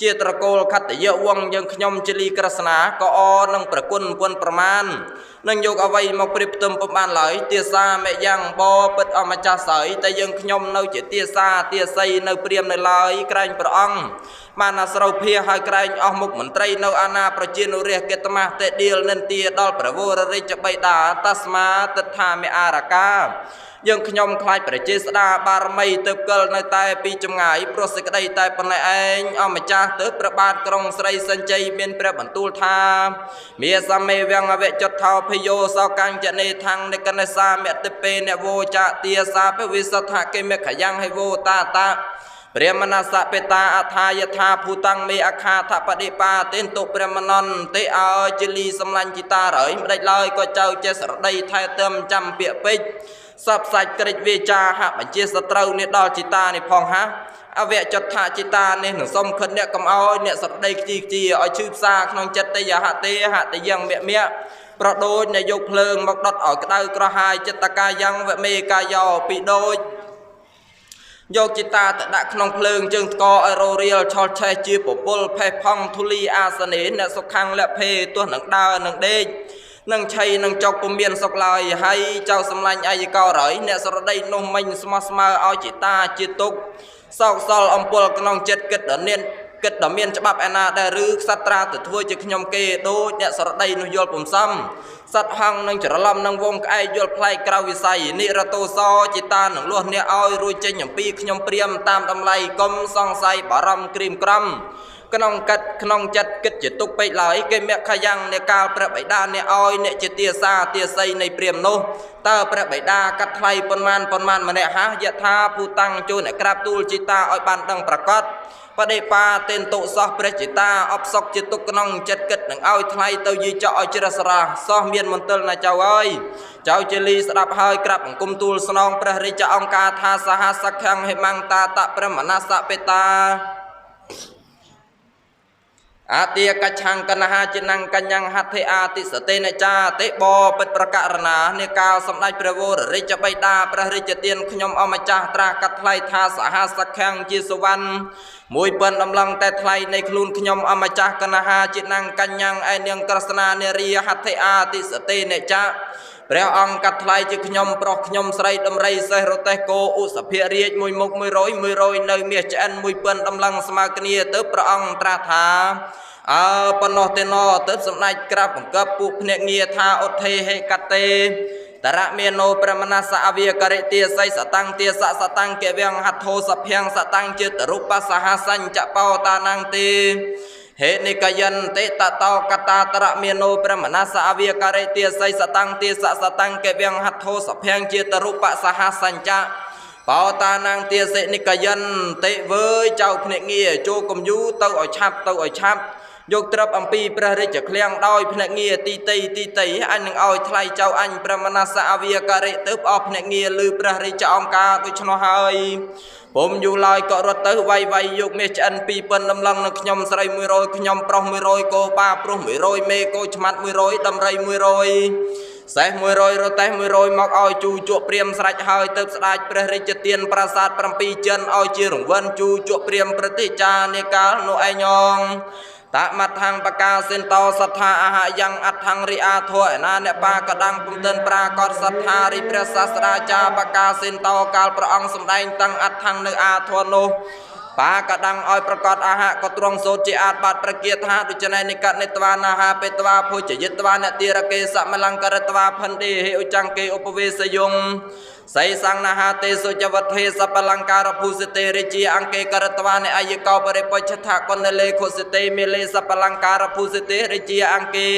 ជាត្រកូលខត្តយវង្សយើងខ្ញុំជលីក្រស្នាក៏អនឹងប្រគុណពុនប្រមាណនឹងយកអ្វីមកព្រៀបផ្ទឹមពុំបានឡើយទាសាមេយ៉ាងបោពិតអម្ចាស់ស្រីតែយើងខ្ញុំនៅជាទាសាទាស័យនៅព្រាមនៅឡើយក្រែងព្រះអង្គបានអាស្រោភាហើយក្រែងអស់មុខមន្ត្រីនៅអាណាប្រជានុរាស្ត្រកេតមាសតេឌីលនិន្ទាដល់ព្រះវររាជបិតាតស្មាទិដ្ឋាមេអរកាយើងខ្ញុំខ្លាចប្រជាស្ដាបារមីទៅកិលនៅតែពីចម្ងាយព្រោះសេចក្តីតែប៉ុណ្ណេះឯងអម្ចាស់ទៅព្រះបាទក្រុងស្រីសញ្ជ័យមានព្រះបន្ទូលថាមេសមេវងវចថោភយោសោកាំងចនេថੰនិកនេសាមតិពេនវោចាទាសាភវិសថកិមេខយ៉ាងហិវោតាតាព្រះមនសបេតាអថាយថាភូតាំងមេអខាថបដិបាទេនតុព្រះមនន្តិអើជលីសំឡាញ់ជីតារហើយមិនដេចឡើយក៏ចៅចេះស្រដីថែទាំចាំពាក្យពេចសពសាច់ក្រិចវាចាហាក់បញ្ជាសត្រូវនេះដល់ជីតានេះផងហាអវចថជីតានេះនឹងសុំខិតអ្នកកំអោយអ្នកស្រដីខ្ជីខ្ជីឲ្យឈឺផ្សាក្នុងចិត្តទេយហតេហតយ៉ាងមៈប្រដូចអ្នកយកភ្លើងមកដុតឲ្យក្តៅក្រហាយចិត្តកាយ៉ាងវមេកាយោពីដូចយកជីតាទៅដាក់ក្នុងភ្លើងជើងថ្កឲ្យររៀលឆោតឆេះជាពពុលផេះផង់ធូលីអាសនេអ្នកសុខាំងលភេទោះនឹងដើរនឹងដេកនឹងឆៃនឹងចុកពុំមានសុខឡើយហើយចៅសម្លាញ់អាយកោរហើយអ្នកស្រដីនោះមិញស្មោះស្មើឲ្យជីតាជាទុកសោកសល់អំពល់ក្នុងចិត្តគិតដល់មានច្បាប់ឯណាដែរឬក្សត្រាទៅធ្វើជាខ្ញុំគេដូចអ្នកស្រដីនោះយល់ពុំសមសត្វហង្សនឹងច្រឡំនឹងវងក្អែកយល់ប្លែកក្រៅវិស័យនិរតោសជីតានឹងលួសអ្នកឲ្យរួចចេញអំពីខ្ញុំព្រាមតាមតម្លៃកុំសង្ស័យបារម្ភក្រៀមក្រំក្នុងចិត្តគិតជាទុកពេកឡើយគេមគ្គយ៉ាងអ្នកកាលព្រះបិតាអ្នកឲ្យអ្នកជាទាសាទាស័យនៃព្រាមនោះតើព្រះបិតាកាត់ថ្លៃប៉ុន្មានម្នាក់ហាយថាភូតាំងជួនអ្នកក្រាបទូលជីតាឲ្យបានដឹងប្រកាសបដិបាទេនតុសោះព្រះជីតាអបសុកជាទុកក្នុងចិត្តគិតនឹងឲ្យថ្លៃទៅយីចោឲ្យជ្រះស្រះសោះមានមន្ទិលណាចៅអើយចៅជលីស្ដាប់ហើយក្រាបបង្គំទូលស្នងព្រះរាជអង្គការថាសហសក្ខੰហិមង្តាតព្រះមនសបេតាអាទាកច្ឆੰកណហាចិណੰកញ្ញហត្ថិអាតិសតេនចាតិបោពិតប្រករណានេកាលសម្ដេចព្រះវររាជបិតាព្រះរាជទានខ្ញុំអម្ចាស់ត្រាស់កាត់ថ្លៃថាសហសក្ខੰជាសវណ្ណ1000ដំឡឹងតែថ្លៃនៃខ្លួនខ្ញុំអម្ចាស់កណហាចិណੰកញ្ញឯនាងក្រស្នានារីហត្ថិអាតិសតេនចាព្រះអង្គកាត់ថ្លៃជាខ្ញុំប្រុសខ្ញុំស្រីដំរីសេះរទេះគោឧសភរាជមួយមុខ100នៅមាសឆ្អិន1000ដំឡឹងស្មើគ្នាទៅព្រះអង្គត្រាស់ថាប៉ុណ្ណោះទេណទៅសម្ដេចក្រាបបង្កើបពួកភ្នាក់ងារថាឧទ្ធេហេកតេតរមេណោប្រមនសអវិករិទាស័យសតាំងទាសសតាំងកវងហត្ថោសភ័ងសតាំងចិត្តរូបសហសញ្ចបោតានងទេហេនិកយន្តិតតោកតាតរមេណោប្រមនសអវិករិទាស័យសតាំងទាសសតាំងកវងហត្ថោសភ័ងចិត្តរូបសហសញ្ចបោតានងទាសិនិកយន្តិវើយចៅភ្នាក់ងារចូលកំយូទៅឲ្យឆាប់យកទ្រព្យអំពីព្រះរាជឃ្លាំងដោយភ្នាក់ងារទីតីអញនឹងឲ្យថ្លៃចៅអញព្រះមនសអវិការិទៅអស់ភ្នាក់ងារឬព្រះរាជអង្គការដូច្នោះហើយពុំយូរឡើយក៏រត់ទៅវាយយកមាសឆ្អិន2000ដំឡឹងនឹងខ្ញុំស្រី100ខ្ញុំប្រុស100គោបាប្រុស100មេគោឆ្មាត់100ដំរី100សេះ100រទេះ100មកឲ្យជូជក់ព្រាមស្រេចហើយទៅស្ដាច់ព្រះរាជទានប្រាសាទ7ចិនឲ្យជារង្វិលជូជក់ព្រាមប្រតិចានេកាលនោះឯងងតមត្ថងបកាសិនតោសទ្ធាអហយ៉ាងអត្ថងរិអាធោឯណាអ្នកបាកដាំងពុំទិនប្រាកដសទ្ធារិព្រះសាស្ត្រាចារបកាសិនតោកាលព្រះអង្គសម្ដែងតាំងអត្ថងនៅអាធោនោះប Ba kadang oi prakot aha ko trong so chi at bat prakia tha du chanai nikat nitwa na ha petwa phu che yitwa na tira ke sa malangkaratwa phandi he uchang ke upavesayung sai sang na ha te so javat he sa palangkara phusite reji angke karatwa ne ayikau pare pachatha konele khosite mele sa palangkara phusite reji angke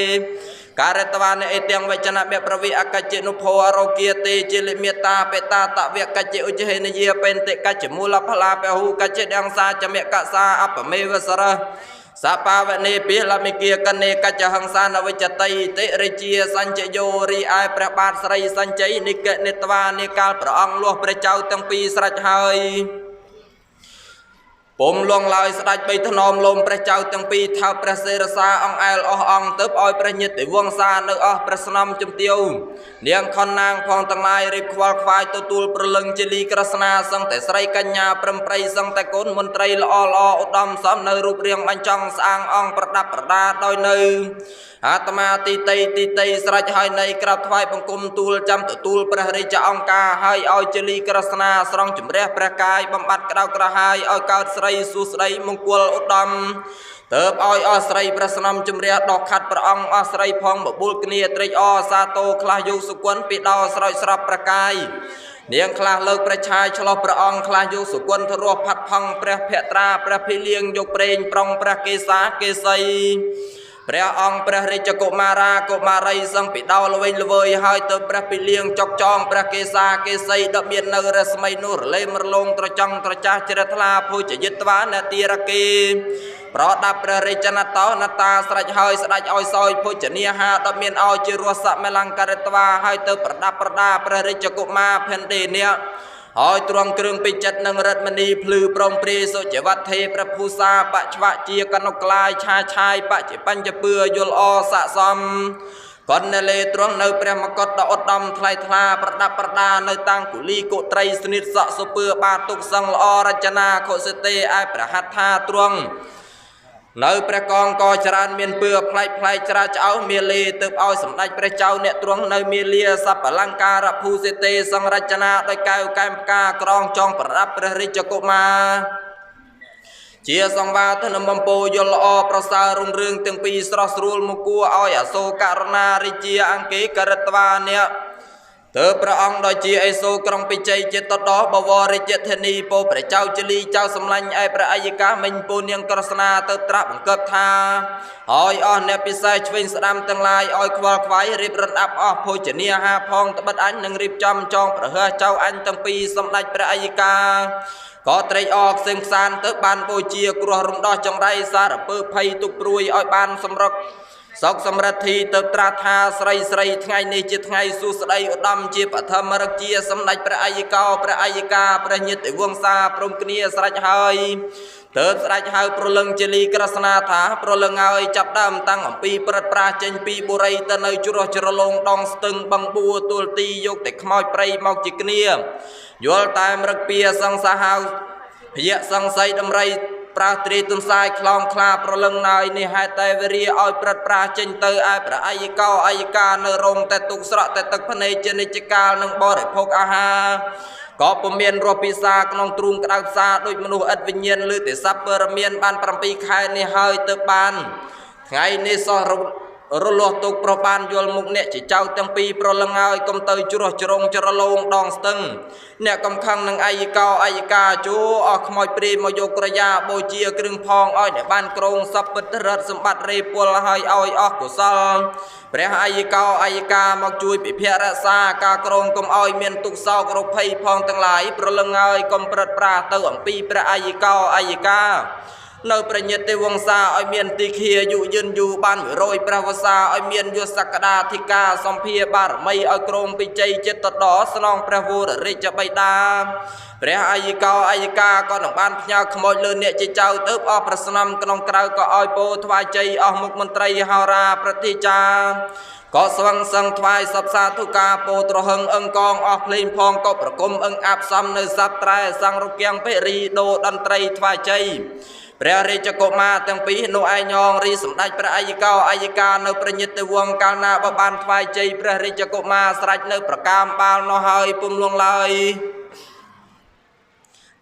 karatwane etiang wacana be pravi akace nupho arogia te cilik meta peta tak vek kace ujhe ye pente kace mula phala pe hu kace dang sa camek kasa apa mewasara sapa vane pila mikia kane kace hangsa na wacatai te regia sanje yori ai pra bat srai sanje niket nitwa nikal pra ong luoh pra chau tang pi sraj hai Pom long lai sraj bay thnom lom pre chau tang pi thau pre se rasa ong ail ong teup oi pre nyit te wong saនៅអស់ព្រះស្នំជំទាវនាងខនណាងផងទាំងឡាយរៀបខ្វល់ខ្វាយទទួលប្រលឹងជាលីក្រស្នាសឹងតែស្រីកញ្ញាព្រំប្រៃសឹងតែកូនមន្ត្រីល្អឧត្តមសំនៅរូបរាងបាញ់ចង់ស្អាងអង្គប្រដាប់ប្រដាដោយនៅអាត្មាទីតីស្រេចហើយនៃក្រាបថ្វាយបង្គំទូលចាំទទួលព្រះរាជអង្គការហើយឲ្យជាលីក្រស្នាស្រង់ជំរះព្រះកាយបំបត្តិក្តៅក្រហាយឲ្យកើតស្រីសួស្តីមង្គលឧត្តមតើបឲ្យអស្រីព្រះស្នំជំរះដកខាត់ព្រះអង្គអស្រីផងបបួលគ្នាត្រេកអរសាទរខ្លះយកសុគន្ធពីដោស្រោចស្រពព្រះកាយនាងខ្លះលើកព្រះឆាយឆ្លោះព្រះអង្គខ្លះយកសុគន្ធទៅរស់ផាត់ផង់ព្រះភក្ត្រាព្រះភិលៀងយកប្រេងប្រុងព្រះកេសាកេសីព្រះអង្គព្រះរាជកុមារាកុមារីសឹងពីដោល្វែងល្វើយហើយទៅព្រះភិលៀងចុកចងព្រះកេសាកេសីដមាននៅរស្មីនោះរលែមរលងត្រចង់ត្រចាស់ជ្រះថ្លាភុជយិត្វានទីរកេប្រដាប់ព្រះរាជណតោណតាស្រេចហើយស្ដេចឲ្យសោយភុជនីហាដមានឲ្យជារសមលង្ការិត្វាហើយទៅប្រដាប់ប្រដាព្រះរាជកុមារផេនទេនេះហើយទ្រង់គ្រឿងពេជ្ជនឹងរតមនីភ្លឺព្រមព្រាសុចវត្ថេព្រះភូសាបច្ឆវជាកនុក្លាយឆាឆាយបច្ចបញ្ញពឿយល់អស័កសមកនលេទ្រង់នៅព្រះមកុដឧត្តមថ្លៃថ្លាប្រដាប់ប្រដានៅតាំងគូលីកុត្រីស្និតសក់សុពើបាទុកសង្ឃល្អរចនាខុសិទេឯព្រះហត្ថាទ្រង់នៅព្រះកងក៏ច្រើនមានពើផ្លែកច្រាចោមាលីទៅឲ្យសម្ដេចព្រះចៅអ្នកទ្រង់នៅមាលាសពលង្ការភូសិទេសង្រចនាដោយកែវកែមផ្កាក្រងចងប្រដាប់ព្រះរាជកុមារជាសង្វាទនបំពោយល់ល្អប្រសើររុងរឿងទាំងពីរស្រស់ស្រួលមកគួរឲ្យអសូរករណារាជាអង្គេករិត្វាអ្នកទើបព្រះអង្គដោយជាអេសូរក្រុងពិជ័យចិត្តដោះបវររាជធានីពោព្រះចៅជលីចៅសម្លាញ់ឯព្រះអយិកាមិញពូនាងក្រស្នាទៅត្រាស់បង្កើបថាហើយអស់អ្នកពិសេសឆ្វេងស្ដាំទាំងឡាយឲ្យខ្វល់ខ្វាយរៀបរំដាប់អស់ភោជនាហាផងត្បិតអញនឹងរៀបចំចងប្រហើសចៅអញទាំងពីរសម្ដេចព្រះអយិកាក៏ត្រេកអរខ្សែមខ្សានទៅបានបូជាគ្រោះរំដោះចង្រៃសារពើភ័យទុកព្រួយឲ្យបានសម្រុកសោកសម្រិទ្ធីទៅត្រាស់ថាស្រីថ្ងៃនេះជាថ្ងៃសួស្តីឧត្តមជាបឋមរជាសម្ដេចព្រះអយិកោព្រះអយិកាព្រះញាតិវង្សាព្រមគ្នាស្រេចហើយទើបស្ដេចហៅប្រលឹងជាលីក្រស្នាថាប្រលឹងហើយចាប់ដើមតាំងអំពីព្រឹត្តប្រាសចេញពីបុរីទៅនៅជ្រោះជ្រលងដងស្ទឹងបឹងបួទួលទីយកតែខ្មោចព្រៃមកជាគ្នាយល់តែមរឹកពីសង្សាហៅភយៈសង្ស័យដំរីប្រាស់ត្រីទុនសាយខ្លងខ្លាប្រលឹងណយនេះហេតុតែវេរាឲ្យព្រឹត្តប្រាសចេញទៅឯព្រះអយិកោអយិកានៅរោងតែទុកស្រក់តែទឹកភ្នែកជានិច្ចកាលនឹងបរិភោគអាហារក៏ពុំមានរស់ពិសាក្នុងទ្រូងក្តៅផ្សាដូចមនុស្សឥតវិញ្ញាណឬទេសពរមានបាន7ខែនេះហើយទៅបានថ្ងៃនេះសោះរលាស់ទុកប្របានយល់មុខអ្នកជាចៅទាំងពីរប្រលឹងហើយកុំទៅជ្រោះជ្រងជ្រលងដងស្ទឹងអ្នកកំខឹងនឹងអយិកោអយិកាជួអស់ខ្មោចព្រាយមកយកក្រយ៉ាបូជាគ្រឿងផងឲ្យអ្នកបានក្រងសពពិតរដ្ឋសម្បត្តិរេពលឲ្យអស់កុសលព្រះអយិកោអយិកាមកជួយពិភាករក្សាការក្រងកុំឲ្យមានទុក្ខសោករោគភ័យផងទាំងឡាយប្រលឹងហើយកុំព្រឹត្តប្រាសទៅអំពីព្រះអយិកោអយិកានៅប្រញាតិវង្សាឲ្យមានទីឃាយុយិនយូបាន100ព្រះវស្សាឲ្យមានយសក្តាធិការសម្ភាបារមីឲ្យក្រមពិជ័យចិត្តដស្នងព្រះវររាជបិតាព្រះអយិកោអយិកាក៏នឹងបានផ្ញើខ្មោចលើអ្នកជាចៅទៅអស់ប្រស្នំក្នុងក្រៅក៏ឲ្យពោថ្វាយជ័យអស់មុខមន្ត្រីហោរាប្រតិចាក៏ស្វឹងសឹងថ្វាយសពសាធុការពោត្រហឹងអឹងកងអស់ភ្លេងផងក៏ប្រគំអឹងអាប់សំនៅសັບត្រែសង្រគៀងភរីដូតន្ត្រីថ្វាយជ័យព្រះរាជកុមារទាំងពីរនោះឯងងរីសម្ដេចព្រះអយិកោអយិកានៅប្រញាតិវង្សកាលណាបើបានថ្វាយជ័យព្រះរាជកុមារស្រេចនៅប្រកាមបាល់នោះហើយពុំលងឡើយ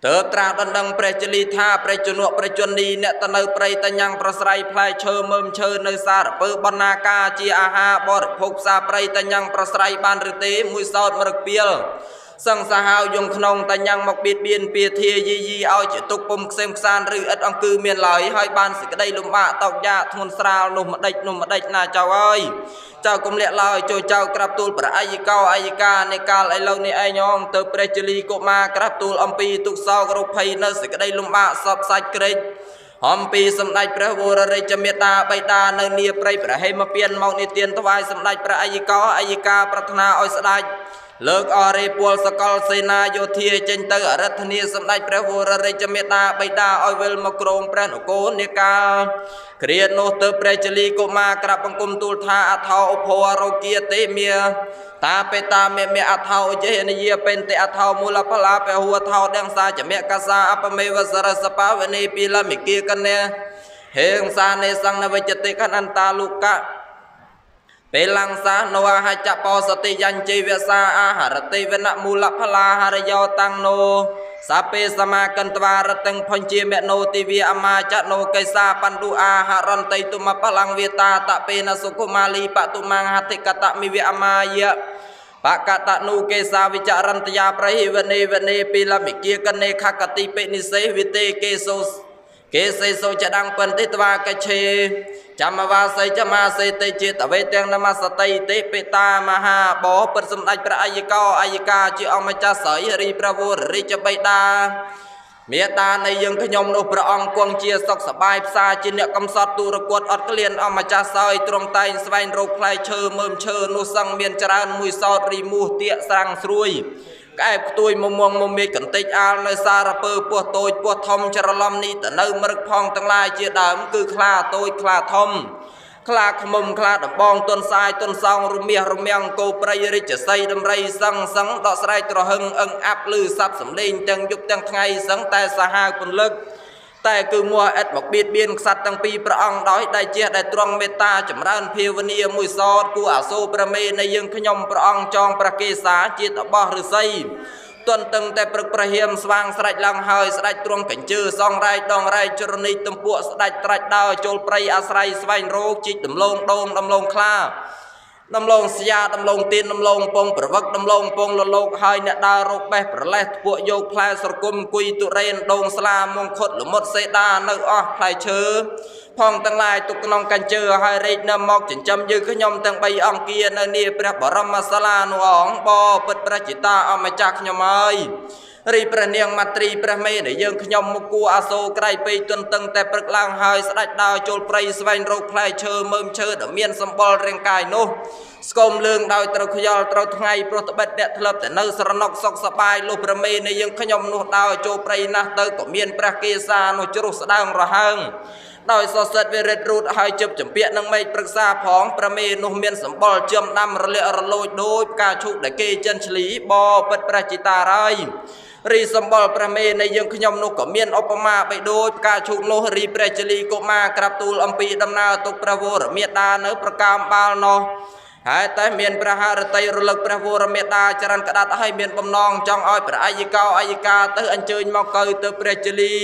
เติบตราดันดังเปรจลีธาเปรจนวเปรจนีเนตเนเปรตยังประสไรพลายเชอเมิมเชอในสารเปิบนากาจีอาหาบริภพสาเปรตยังประสไรบานฤตีมุยสอดมรกเปียลสังสหาวยงขนงแต่ยังมกบีดเบียนเปียเทียยีเอาจิตุกปุ่มเซมซานหรืออัดอังคือเมียนไหลให้บานสิกได้ลุมบะตอกยาทุนสาวนุ่มเด็กนาเจ้าเอ้ยเจ้ากุมเลี้ยลอยโจเจ้ากราบตูลประอายิเก้าอายิกาในกาลไอเหล่านี้ไอยองเติบเปรจลีกุมากราบตูลอัมปีตุกเศร้ากรุภัยเนสิกได้ลุมบะสอบสัจเกรดหอมปีสำนักพระวรเรจเมตตาใบตาเนเนียไพรประให้มาเปลี่ยนมองในเตียนถวายสำนักพระอายิเก้าอายิกาปรารถนาอ้อยสดายเลิกอริปัวสกลเสนาโยธีเจนเตอรัตนีสำนักพระวรเรจเมตตาใบตาอ้อยเวลมกรงพระนโกเนกาเครียดโนเตเปรจลีกุมากราบบังคุมตูลธาอัฐาอุโภโรเกียเตเมียตาเปตาเมอัฐาอุเจเนเยเป็นเตอัฐามูลพลาเปหัวเท้าแดงสาจะเมกษาอปเมวสรสปาเวนีปีละมิกีกันเนเฮงสาเนสังนเวจติกันอันตาลุกะเปลังสาโนอาหะจัปปสติยัญจีเวสาอาหารติเวนะมูลพลาหารยตังโนสัพเพสมากันตวารตังพันจีเมโนติวิอมาจัโนไกสาปันดุอาหารันติตุมพลังเวตาตะเปนะสุขุมาลีปะตุมังหัติกตะมิวิอมายะปะกะตะนูเกสาวิจารันตยาประหิวเนปิลมิเกียกันเนขกติเปนิเสวิเตเกโสโสจะดังปันติตวากเชจามวาไซจมาไซเตจิตเวเตงนมัสติเตเปตามหาบอปสมดัยพระอายิกาอายิกาจิอมจัสสยรีพระวรริจใบดาเมียตาในยังขยมนุพระองค์กวงเจียสกสบายพาจินเนกำสัตตุรกวดอดเกลียนอมจัสสยตรงไตสวายโรคลายเชอเมิมเชอนุสังเมียนจรานมุยสอดรีมูเตียสังสรุยกายตุยมมงมเมกันติอาลในสารเปอปวดโตยปวดทอมจรลมนี้แต่เนื้อมรกพองตั้งลายเจียดามคือคลาโตยคลาทอมคลาขมคลาดบองต้นทรายต้นซองรุมเมียรุมยังโกปรายริจใส่ดำไรสังดอกสายตรหึงอังอับลือซับสำเร็จจังยุบจังไงสังแต่สหายผลลึกแต่คือมัวเอ็ดบอกเบียดเบียนสัตว์ตั้งปีพระองค์ดอยได้เจียได้ตรองเมตตาจำรันเพียวเนียมุยซอดกูอาโซประเมในยังขยมพระองค์จองประเกษาจิตบ่หรือไซต้นตึงแต่ปรึกประเฮียมสว่างสลายลังหอยสลายตรวงกันเจอซองไรดองไรจรณีตุ่มปัวสลายตรัสดาวโจลปรายอาศัยสวายโรคจิตดำลงโดงดำลงคลาดำลงสยาดำลงตีนดำลงปงประวักดำลงปงโลกหอยเนดาโรคแบะประเลตปัวโยกพลายสกุมกุยตุเรนโดงสลามงคตหรือมดเสดาเนื้อพลายเชื้อพองตั้งลายตุกนองกันเจอหอยเรนนำมอกจินจำยืขยมตั้งใบอังเกียนเนียพระบรมศาลาหนองบ่อเปิดประจิตาเอามาจากขยมรีประเนียงมาตรีประเมในยังขยมมุกูอาโซไกรไปจนตึงแต่ปรึกลางหายสลัดดาวโจลปรายสวายโรคพลายเชอเมิมเชอดเมียนสมบอลเรียงกายโนสกมเลืองดาวตรขยอลตรไงโปรตเบ็ดเดทลับแต่เนื้อสระนกสกสบายลูประเมในยังขยมนุดาวโจปรายนาเตอร์ก็เมียนประเกษาโนจรุสดางระหังโดยสดเวรรูดหายจับจำเปียนังไม่ปรึกษาผองประเมนุเมียนสมบอลเชื่อมนำระเลระโลยโดยกาชุกได้เกจันฉลีบอเปิดประจิตาไรรีสมบอลประเมในยังขยมนุก็เมียนอปมาไปโดยกาชุกโนรีเปรจลีกุมากราบตูลอัมปีดำนาตุประวรเมียดาเนื้อประกามบาลโนหายแต่เมียนประหารไตรุลกประวรเมียดาจรันกระดาษให้เมียนบำนองจ้องอ้อยประอายิกาอายิกาเตออันเชิญมาเกยเตอเปรจลี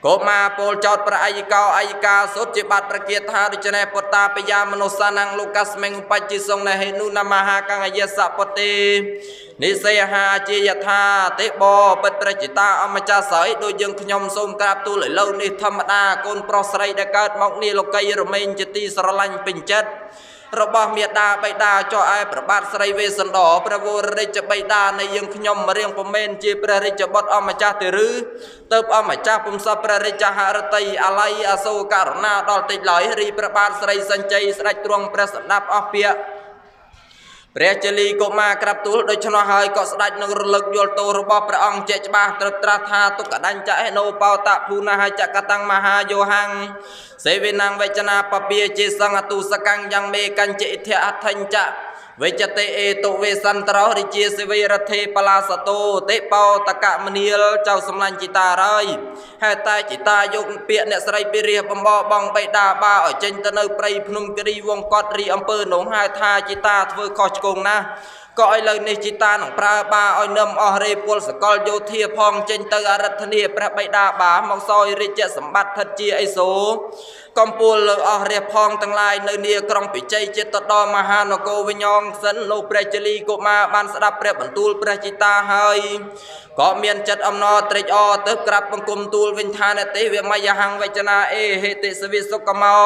กุมาโปลจอดประอายิกาอายิกาสุจิบัตประเกียรติดิจเนปตาปยามนุสานังลูกัสเมงปัจจิทรงในเหนุนามหากังยสัปตินิเสหาจิยธาเตบอเปิดประจิตาอมจาสายโดยยังขยมทรงกราบตูเลยเล่านิธรรมดาโกนโปรสไรได้เกิดมอกนีโลกัยรเมนจิตีสรลันเป็นจัดระบอบเมียดาใบดาจ่อไอประบาดสไรเวสันดอประวรริจใบดาในยังขยมมาเรียงปเมนจีประริจบดอมจาติรือเติบอมจาปุ่มสับประริจหารตัยอะไรอาโซการนาดอลติลอยรีประบาดสไรสัญใจสไรตรวงประสนับอเปียเปรจลีกุมากราบตูลโดยชนะหายก็สดนงรลึกโยลโตรบพระองค์เจจบาตรตราธาตุกดันจะโนเปาตะภูนาหจักตังมหาโยหังเสวินังเวจนาปเปียเจสังตุสกังยังเมกันเจเทอัทัญจะเวจเตเอตุเวสันตรอริเจสเวรเทปลาสโตเตเปาตะกะมณีลเจ้าสำลันจิตาไรให้ตายจิตายกเปียเนสไรเปรียบบ่บังไปดาบ้าเจนตะเนปรีพนุมกรีวงกอดรีอำเภอหนองหายทาจิตาเทวคอชกงนะ ก็ไอเลยในจิตาหนังปลาบาไอนำอเรปุลสกอลโยเทียพองเจนเตอร์รัตเนียพระใบดาบามองซอยริเจสมบัติทัดเจียไอโซกอมปูลอเรียพองตั้งลายในเนียกรองปิใจเจตตอมหานโกวิญญองสันโนเปรจลีกุมาบานสดับเปรบรรทุลเปรจิตาเฮยก็เมียนจัดอมนอตริอเติบกรับบังกุมตูลวิญญาณเตเวมายหังวิจนาเอเฮติสวิสุกมอ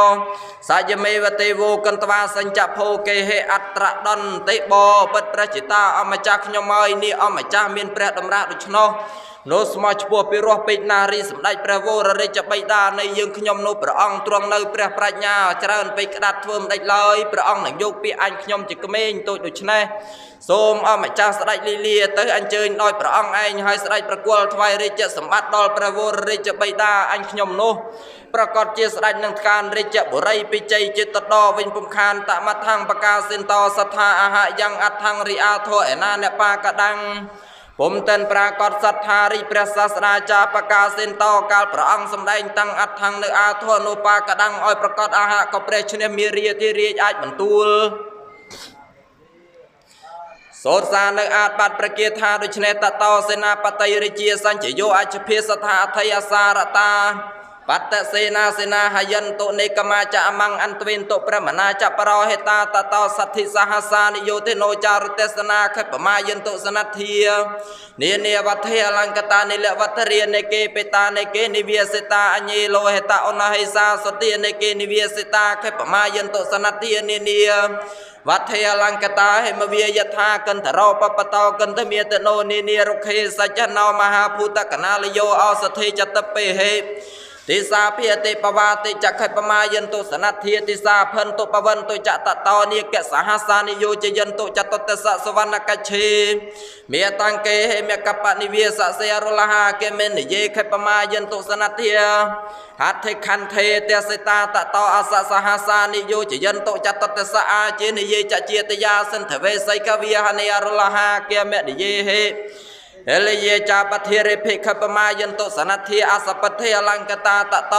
สายเมวเตโวกันตวาสัญจโพเกเฮอัตระดันเตบอปัตเปรจิตาอมจักขยมอยนี่อมจักเมียนเปรดมระดุชโนโนสมาชปัวปิโรปินารีสมได้พระโวรริจใบดาในยึงขยมโนพระองค์ตรวงในพระปราญญาเจริญไปกระดัดเทิมได้เลยพระองค์หนังยุกปีอันขยมจิกเมงตัวดุชเนโสมอมจักสได้ลีเลียเตออันเจิญโดยพระองค์เองให้สได้ประกวดทวายริจสมบัติดอลพระโวรริจใบดาอันขยมโนประกอบเจสได้นังการริจบุไรปิใจจิตตอวิญปุมคานตะมัทางประกาศสินตอสัทธาอาหะยังอัตถังริอาโทเอนาเนปากดังผมเต้นปรากฏสัทธาริประศาสนาจาประกาศสินตอกาลพระองค์สำแดงตั้งอัตถังเนอาโทโนปากดังอ้อยประกอบอาหะก็เปรชเนมีเรียที่เรียอาจบรรทุลโสดสารในอาจบัดประเกียรธาโดยชเนตตอเสนาปไตยริเจียสัญจโยอาชเพสถาทยสารตาปัตตเสนาหายันโตเนกมาจะมังอันตเวนโตประมนาจะปรเหตาตตอสัทธิสหสานิโยเทโนจารุเตสนาขปมายันโตสนัทเทียเนียวัฏเทลังกตานิเลวัฏเรียเนเกเปตาเนเกนิเวียสิตาอัญเยโลเหตาอนาหิสาสติเนเกนิเวียสิตาขปมายันโตสนัทเทียเนียวัฏเทลังกตาเหมเวียยธากันทรอปปตอกันทเมียตโนเนียรุเคสัจนาวมหาภูตกนาลโยอสเทจตเปเหติสาเพียติปวาติจักขปมายันตุสนัทเทียติสาพันตุปวันตุจัตตอเนียแกสหัสานิโยจยันตุจัตตสะสวรรณกัจเชเมียตังเกเหเมกปนิเวียสเสรุลหะเกเมนเยขปมายันตุสนัทเทียหัตถิคันเทเตสิตาตตออาสสหัสานิโยจยันตุจัตตสะอาเจนิเยจเจตยาสันทเวไสกวิหเนยรุลหะเกเมนเยเหเอลเยจาปเทเรเพขปมายันโตสนัทเทียอาสปเทอลังกตาตะโต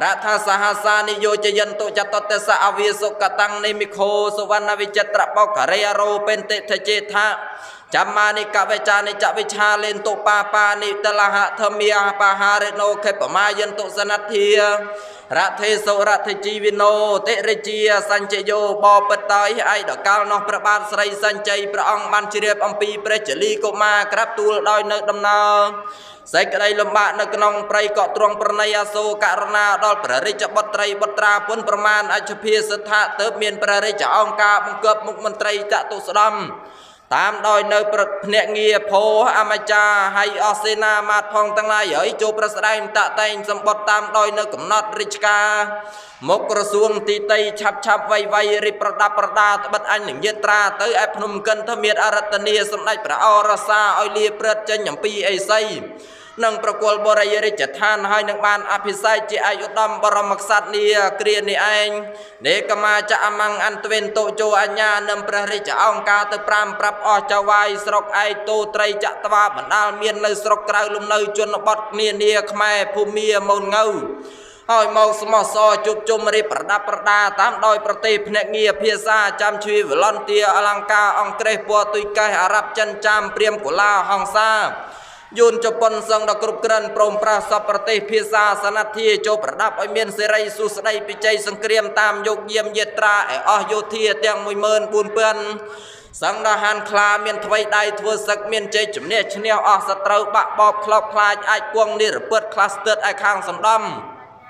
รัฐสหัสานิโยจยันโตจัตตสะอวิสุกตังนิมิโคสุวรรณวิจตระปกเรยโรเป็นเตทเจทะจัมมานิกะเวจานิจะวิชาเลนโตปาปานิตละหะธเมียปาหาเรโนขปมายันโตสนัทเทียรัฐเทโสรัฐจีวิโนเตเรจียสัญเจโยบอปตายไอดอกาลนอพระบาทสไรสัญใจพระองค์บัญชีเรียบอัมพีเปรจลีกุมากรับตูลดอยเนดำนาใส่กระไดลำบากในกนองไพรเกาะตรวงปรนัยโสการณาดอลประริจบตรบตราพ้นประมาณอัจเพียสถาเติบเมียนประริจองกาบังเกิบมุกมนตรีจะตุสดมตามโดยในประเนเงียโพอามจาให้อเสนามาทองตั้งหลายเอ๋ยโจประสดายตะเตงสมบัติตามโดยในกำนัดริชกามกกระทรวงตีไตฉับไวริประดับประดาตบัดอันหนึ่งเยตราเตยไอพนมกันทเมียอารัตเนียสมได้พระอรสาออยเลียเปรตจันยมปีไอไซนังประกวดบริยริจทานให้นังบานอภิไซจิอายุดำบรมกษัตริย์เนียเกรียนในเองเนกมาจะอมังอันตเวนโตโจอัญญานำประริจองกาตปรามปรับอจาวายสรกไอโตไตรจัตวาบรรดาเมียนในสรกกลางลุมในจนบดเนียขมายภูมิมนเงาหอยมองสมอซอจุบจุมริประดับประดาตามโดยประเทศเนเงียเพียซาจำชีวลอนเตียอลังกาองเกรปัวตุยกายอารับจันจามเปรียมกุลาฮองซายุนจะปนสังดกรุบกรันโปรมปราศประเทศพิซาสนัทที่โจประดับไอเมียนเสรีสุสไดปิจัยสังเกรียมตามยกเยี่ยมเยตราไออโยเทียเตียงมวยเมินบุญเปือนสังดาหันคลาเมียนทวีได้ทัวสักเมียนใจจุ่มเนชเนียวอสตรูบะบอบคลอบคลายไอกวงนี่ระเบิดคลาสเตอร์ไอข้างสำด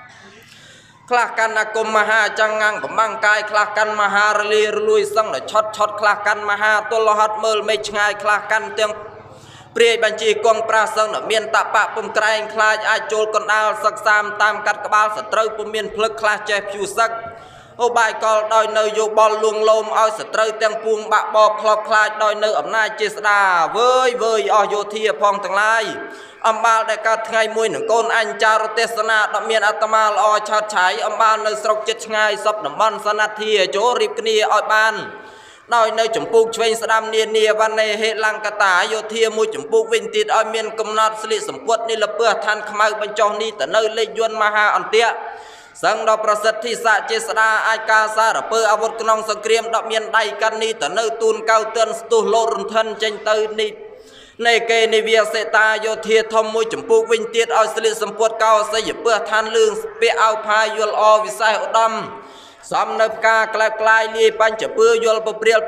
ำคลากันอากมมหาจังงังกับมังกายคลากันมหาเรลีลุยสังเลยช็อตคลากันมหาตัวลอดเมิลไม่ง่ายคลากันเตียงเปรียบัญชีกองปราศน์เมียนตะปะปุ่มไกรคลายอาโจลกันอาสักสามตามกัดกบาลสตรูปุ่มเมียนพลึกคลาเจ็บผิวสักโอบายกอลดอยเนยโยบอลลุงลมเอาสตรูเตียงปูงบะบอบคลอบคลายดอยเนยอำนาจเจษดาเว้ยอโยเทียพองทั้งหลายอัมบาลได้กัดไงมวยหนึ่งโกนอันจารเตสนาดเมียนอัตมาลอชาติฉายอัมบาลในสรกจิตไงซับน้ำมันสนัทเทียโจริบกนีออยบานโดยในจุ่มปูกช่วยสดามเนียวันในเฮลังกตาโยเทียมวยจุ่มปูกวินติดออยเมียนกำนัดสลิสมควรนี่ละเพื่อทันขมายบรรจงนี้แต่ในเลยยวนมหาอันเตีย Sang đọcប្រសិទ្ធិសាចេស្ដាអាចការសារពើអាវុធក្នុងសង្គ្រាមដប់មានដៃកាន់នេះទៅនៅទូនកៅទិនស្ទុះលោតរន្ធិនចេញទៅនេះនៃគេនិវាសេតាយោធាធំមួយចម្ពោះវិញទៀតឲ្យស្លៀកសម្ពុតកោសីយពើឋានលឿងពាក់អាវផាយយល់អវិសេសឧត្តមសំនៅផ្កាក្លែបក្លាយលាយបញ្ចពើយល់ពព្រាល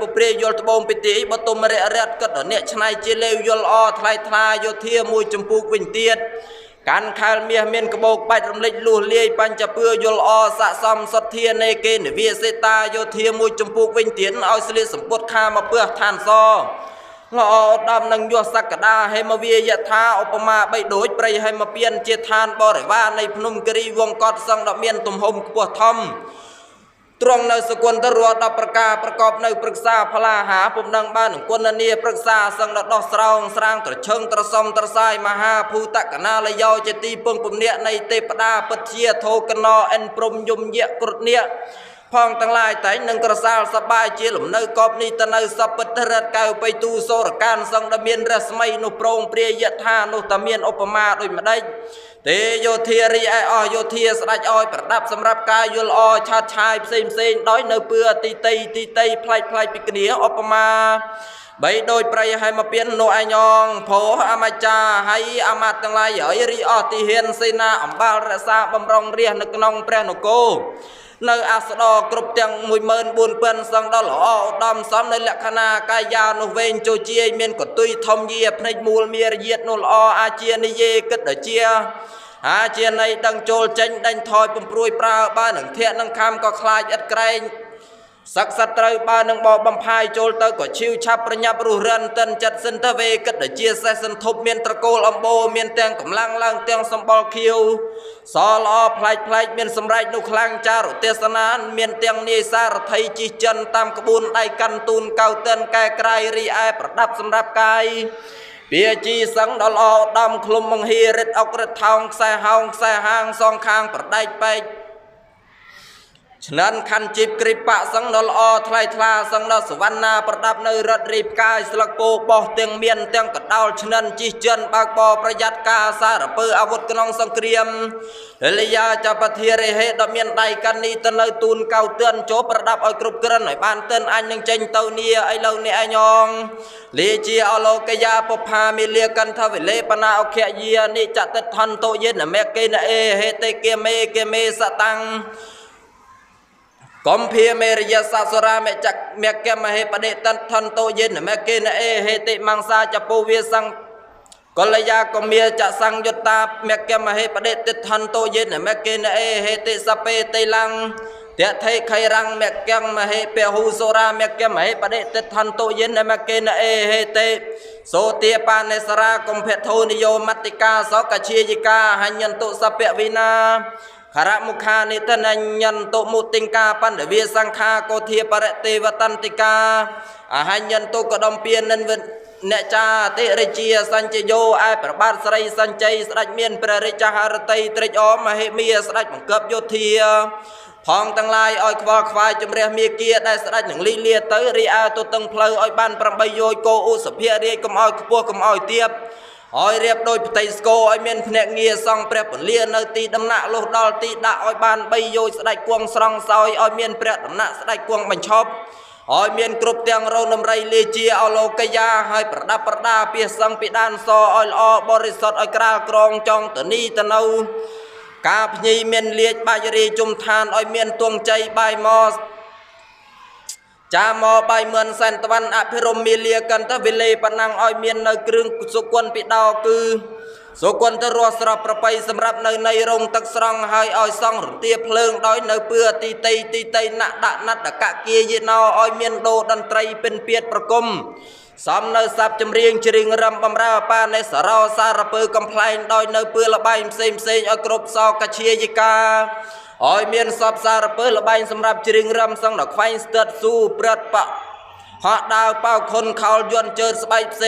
យល់ត្បូងពិទីបតុមរៈរៈកិតអ្នកឆ្នៃជាលេវយល់អថ្លៃថ្លាយោធាមួយចម្ពោះវិញទៀតកាន់ខែលមាសមានកបោកបាច់រំលេចលួសលាយបញ្ចពើយល់អស័កសមសទ្ធានៃគេនិវាសេតាយោធាមួយចម្ពោះវិញទៀតឲ្យស្លៀកសម្ពុតខាមកពើឋានសល្អដំនឹងយសក្តាហេមវាយថាឧបមាបីដូចព្រៃហេមពៀនជាឋានបរិវារនៃភ្នំគិរីវងកតសង្ឃដ៏មានទំហំខ្ពស់ធំទ្រង់នៅសកុនតរ10ប្រការប្រកបនៅព្រឹក្សាផលាហាពុំនឹងបានអង្គននាព្រឹក្សាសង្ឃដ៏ដោះស្រោងស្រាងត្រឈឹងត្រសំត្រសាយមហាភូតកណាលយោជាទីពឹងពំនាក់នៃទេពតាពិតជាធោកណោអិនព្រំយមយៈគ្រុតនេះផងទាំងឡាយតែនឹងក្រសាលសបាយជាលំនៅកបនេះទៅនៅសពិទ្ធរិទ្ធកៅបៃទូសូរកានសង្ឃដែលមានរស្មីនោះប្រងព្រាយថានោះតែមានឧបមាដូចម្ដេចទេយោធារីឯអស់យោធាស្ដេចឲ្យប្រដាប់សម្រាប់ការយល់អឆាតឆាយផ្សេងដោយនៅពើទីតីផ្លែកពីគ្នាឧបមាបីដូចប្រៃឲ្យមកពៀននោះឯងងព្រោះអមចាហើយអាមាត្យទាំងឡាយហើយរីអស់ទីហ៊ានសេនាអំបាលរក្សាបំរុងរាជនៅក្នុងព្រះនគរនៅអាស្ដគ្រប់ទាំង 14000 សង្ឃដ៏ល្អឧត្តមសំនៅលក្ខណៈកាយានោះវែងចូលជាមានកតុយធំយាភ្នែកមូលមានរយាតនោះល្អអាជានិយាយគិតដូចជាអាជានៃដឹងចូលចេញដេញថយពំព្រួយប្រើបើនឹងធាក់នឹងខំក៏ខ្លាចឥតក្រែងសក្តិត្រូវបើនឹងបបំផាយចូលទៅក៏ឈីវឆាប់ប្រញាប់រុះរិនតិនចិត្តសិនទៅវេគិតដូចជាសេះសន្ធប់មានត្រកូលអំបូរមានទាំងកម្លាំងឡើងទាំងសម្បល់ខៀវសល្អផ្លែកមានសម្រេចនោះខ្លាំងចារុទេសនាមានទាំងនាយសារថីជីចិនតាមក្បួនដៃកាន់ទូនកៅតិនកែក្រៃរីឯប្រដាប់សម្រាប់កាយពាជីសង្ឃដ៏ល្អដំឃ្លុំបង្ហៀរិទ្ធអុករិទ្ធថោងខ្សែហោងខ្សែហាងសងខាងប្រដែកបែកឆ្នន់ខណ្ឌជីបគ្រីបៈសង្ឃដ៏ល្អថ្លៃថ្លាសង្ឃដ៏សវណ្ណាប្រដាប់នៅរថរីផ្កាយស្លឹកពោបោះទាំងមានទាំងកដោលឆ្នន់ជីចិនបើកបរប្រយ័ត្នការសារពើអាវុធក្នុងសង្គ្រាមលិយាចបធារិហេដ៏មានដៃកាន់នេះទៅនៅទូនកៅទឿនចូលប្រដាប់ឲ្យគ្រប់គ្រិនឲ្យបានទិនអញនឹងចេញទៅនីឥឡូវនេះឯងងលាជាអលោកយាពផាមីលាកន្ធវិលេបណាអខយានិចតិថន្តោយេនមេកេនអេហេតេគេមេសតាំងកំភាមេរយសសរាមេចក្មគមហេបដេតថន្តោយេនមេកេនអេហេតិមង្សាចពោវាសង្កលយាកមេចសង្យុតាមេកមហេបដេតថន្តោយេនមេកេនអេហេតិសពេតេលੰតថេខៃរੰមេកមហេពហុសរាមេកមហេបដេតថន្តោយេនមេកេនអេហេតិសូទាបានេសរាកំភធោនិយោមតិកាសកជាយិកាហញ្ញន្តុសពវិណាខរមុខានិតនញ្ញន្តុមុទិង្កាបណ្ឌវិសង្ខាកោធាបរទេវតន្តិកាអហញ្ញន្តុកដំពៀននិនវិអ្នកចាតិរិជាសញ្ជយោឯប្របាទស្រីសញ្ជ័យស្ដេចមានព្រះរាជហឫទ័យត្រេកអរមហិមាស្ដេចបង្កើបយោធាផងទាំងឡាយឲ្យខ្វល់ខ្វាយជំរះមាគាដែលស្ដេចនឹងលីលាទៅរីឯទៅតឹងផ្លូវឲ្យបាន8យោជគោឧសភារាជកុំឲ្យខ្ពស់កុំឲ្យទាបឲ្យរៀបដោយផ្ទៃស្គរឲ្យមានភ្នាក់ងារសង់ព្រះពលានៅទីដំណាក់លុះដល់ទីដាក់ឲ្យបាន3យោជស្ដេចគង់ស្រង់សោយឲ្យមានព្រះដំណាក់ស្ដេចគង់បញ្ឈប់ឲ្យមានគ្រប់ទាំងរោងដំរីលាជាអលោកយាឲ្យប្រដាប់ប្រដាពាសសង្ឃពីដានសឲ្យល្អបរិសុទ្ធឲ្យក្រាលក្រងចង់ទៅនីទៅនៅការភ្ញីមានលាជបាច់រីជុំឋានឲ្យមានទងជ័យបាយមកចាមកបាយមឿនសែនតវ៉ាន់អភិរមមីលាកន្តវិលេប៉ុណ្ណឹងឲ្យមាននៅគ្រឿងសុគន្ធពីដោគឺសុគន្ធរស់ស្រស់ប្របីសម្រាប់នៅនៃរោងទឹកស្រង់ហើយឲ្យសង់រន្ទាភ្លើងដោយនៅពើទីតីណាក់ដាក់ណាត់ដកគាយេណោឲ្យមានដូរតន្ត្រីពិនពៀតប្រគំសំនៅស័ព្ទចម្រៀងច្រៀងរំបំរើបានេសរោសារពើកំ pl ែងដោយនៅពើលបែងផ្សេងឲ្យគ្រប់សោកជាយិកាឲ្យមានសពសារពើលបែងសម្រាប់ច្រៀងរំសង្ឃដល់ខ្វែងស្ទើតស៊ូព្រឹត្តបហោះដាវប៉ៅខុនខោលយន់ជើស្បែកផ្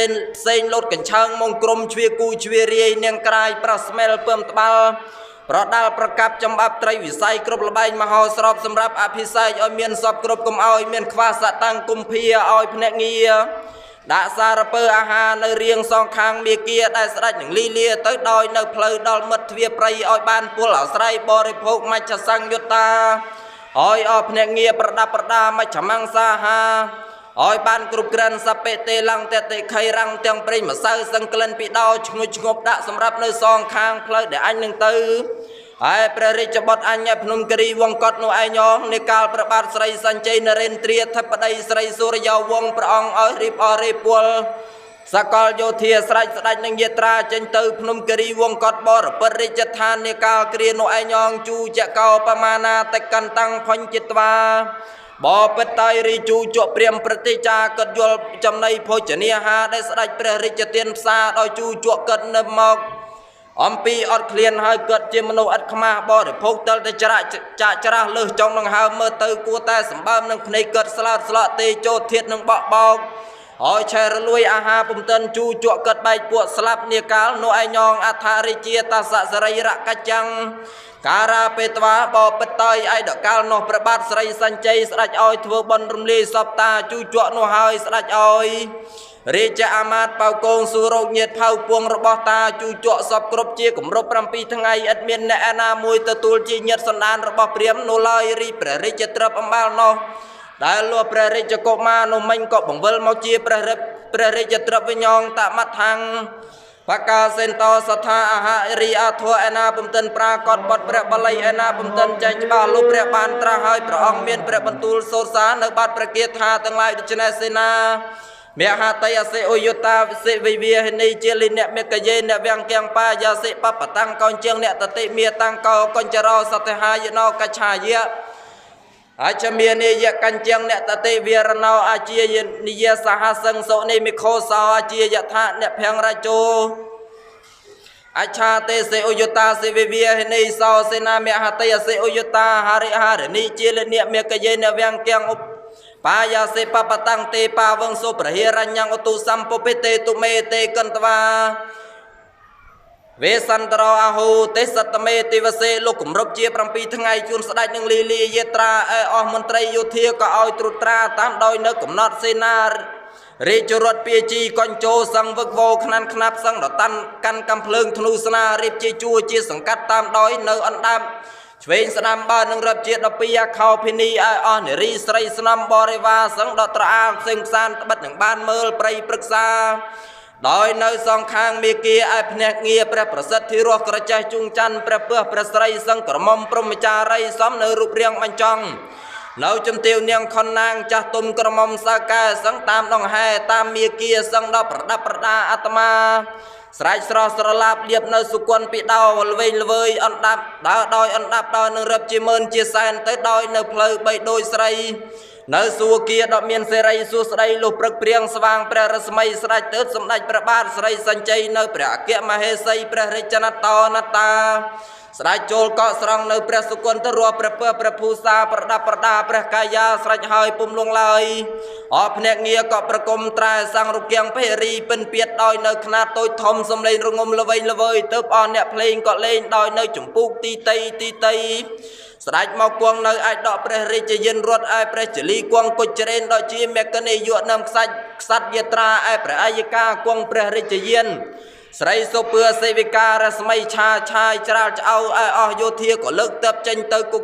សេងលោតកញ្ឆើងមកក្រុមជ្វាគូជ្វារាយនាងក្រាយប្រស្មែលពើមត្បាល់ប្រដាល់ប្រកាប់ចំបាប់ត្រីវិស័យគ្រប់លបែងមហោស្រពសម្រាប់អភិសេកឲ្យមានសពគ្រប់កុំឲ្យមានខ្វះសតាំងគុំភាឲ្យភ្នាក់ងារ đã xa ra pơ a ha nơi riêng song khang bia kia đại sạch những ly lia tới đôi nơi phơi đôi mật vía prey oi ban pua lão sray bò rệp hộp mai chả sang yota oi ọp nè nghe perda mai chả mang xa ha oi ban cục gran sa pê tê lăng tê tê khay răng tiếng prey mà sao sang clen bị đau ngục đã sầm rập nơi song khang phơi để anh nâng tư ai preri cho bot anh nhập nung kiri wong cọt nu ai nhong nê cal prabat sray sanjay naren tria thấp đây sray surya wong prong oi rip ori pul sakal yo thia sray sray nâng yetra chân tư nung kiri wong cọt bor preri cho than nê cal kiri nu ai nhong chu cha cao pamana tekan tăng phanh chitwa bỏ bết tay ri chu cho priam praticha cất yol chấm này phôi chania ha để sray preri cho tiên sa đôi chu cho cất nâm mọc ông pi ọt liền hơi cất chim manu ắt khma bỏ để phốt tel để chara lư trong nông hào mơ tư cua ta sắm bam nông này cất slat tê cho thiệt nông bọ bọ hỏi chạy lui a ha bùm tân chu chuọ cất bay buộc slap nia cá no ai nhong athari chia ta sa sarai ra kacang kara petwa bỏ bật tay ai đỡ cao no prabat sarai sanchay srach oi thưa bon rumli sopta chu chuọ no hơi srach oi rê cha amat bao công suro nhiệt phao buông robot ta chu chuọ sập cướp chia cũng rộp ram pi thằng ngày ất miền nè ana mùi tơ tul chi nhiệt sân an robot priam no lai ri pre cha trap ambal no đại lúa pre cha cọp ma no mình cọp bằng vơi mau chia pre cha trap với nhong tạ mặt thang Paka sento satha aha ri athua ana pumten pra kot bot pre balai ana pumten chai chba lu pre ban tra hơi pro ong mien pre bantul so saនៅបាត់ប្រគាថាទាំងឡាយដូច្នេះសេនាមេហាតៃអសេអយុតាសិវិវិហនីជាលិអ្នកមេកយេអ្នកវាំងកៀងបាយាសិបបតាំងកោនជាងអ្នកតតិមេតាំងកោកញ្ចរោសតហាយណោកច្ឆាយៈអាចមាននិយកញ្ជាងអ្នកតតិវិរណោអាជានិយសហសង្សុនិមិខោសោអាជាយថាអ្នកភងរាជោអច្ឆាទេសេអយុតាសិវិវិហនីសោសេនាមេហាតៃអសេអយុតាហរិហរនីជាលិអ្នកមេកយេអ្នកវាំងកៀងPaya se papatang te pawang so prahiran yang utusam popete tumete kantwa Vesantro ahu te satame te vase lokum rob chia prampi thangai chun sdai nang li li yetra oh mantrai yothia ko oi trutra tam doi no komnot senar re churot pia chi koncho sang vឹកvô khnan knap sang do tan kan kam phleung thnu sna rip chi chua chi sangkat tam doi no an dam Chwein sanam ba nang rap chia dapia khao phini ai on ri srai sanam boriva sang do tra sing san bật nang ban meul prei priksaដោយនៅសងខាងមេគាឲ្យភ្នាក់ងារព្រះប្រសិទ្ធិរស់ក្រចេះជុងច័ន្ទព្រះពស់ព្រះស្រីសង្ឃក្រមុំព្រហ្មចារីសំនៅរូបរាងបញ្ចង់នៅជំទាវនាងខនណាងចាស់ទុំក្រមុំសាកែសង្ឃតាមដងហែតាមមេគាសង្ឃដល់ប្រដាប់ប្រដាអាត្មាស្រែកស្រស់ស្រឡាប់លៀបនៅសុគន្ធពីដោល្វែងល្វើយអណ្ដាប់ដើរដោយអណ្ដាប់ដល់នឹងរឹបជាម៉ឺនជាសែនទៅដោយនៅផ្លូវបីដូចស្រីនៅសួគាដកមានសេរីសួស្ដីលុះព្រឹកព្រៀងស្វាងព្រះរស្មីស្រេចទើបសម្ដេចព្រះបាទស្រីសញ្ជ័យនៅព្រះអគ្គមហេសីព្រះរាជណតនតាស្ដេចចូលកក់ស្រង់នៅព្រះសុគន្ធរស់ព្រះពស់ព្រះភូសាប្រដាប់ប្រដាព្រះកាយាស្រេចហើយពុំលងឡើយអរភ្នាក់ងារក៏ប្រគំត្រែសាំងរុគៀងភេរីពិនពៀតដោយនៅខ្នាតតូចធំសំឡេងរងំល្វែងល្វើយទើបអស់អ្នកភ្លេងក៏លេងដោយនៅចម្ពោះទីតីស្ដេចមកគង់នៅឯដកព្រះរាជយិនរត់ឯព្រះចលីគង់គុជ្ជរេនដូចជាមេកនីយុនឹមខ្សាច់ខ្សាត់យត្រាឯព្រះអាយិកាគង់ព្រះរាជយិនស្រីសុពើសេវិការស្មីឆាឆាយច្រាលឆ្អៅឲ្យអស់យោធាក៏លើកទ័ពចេញទៅគុក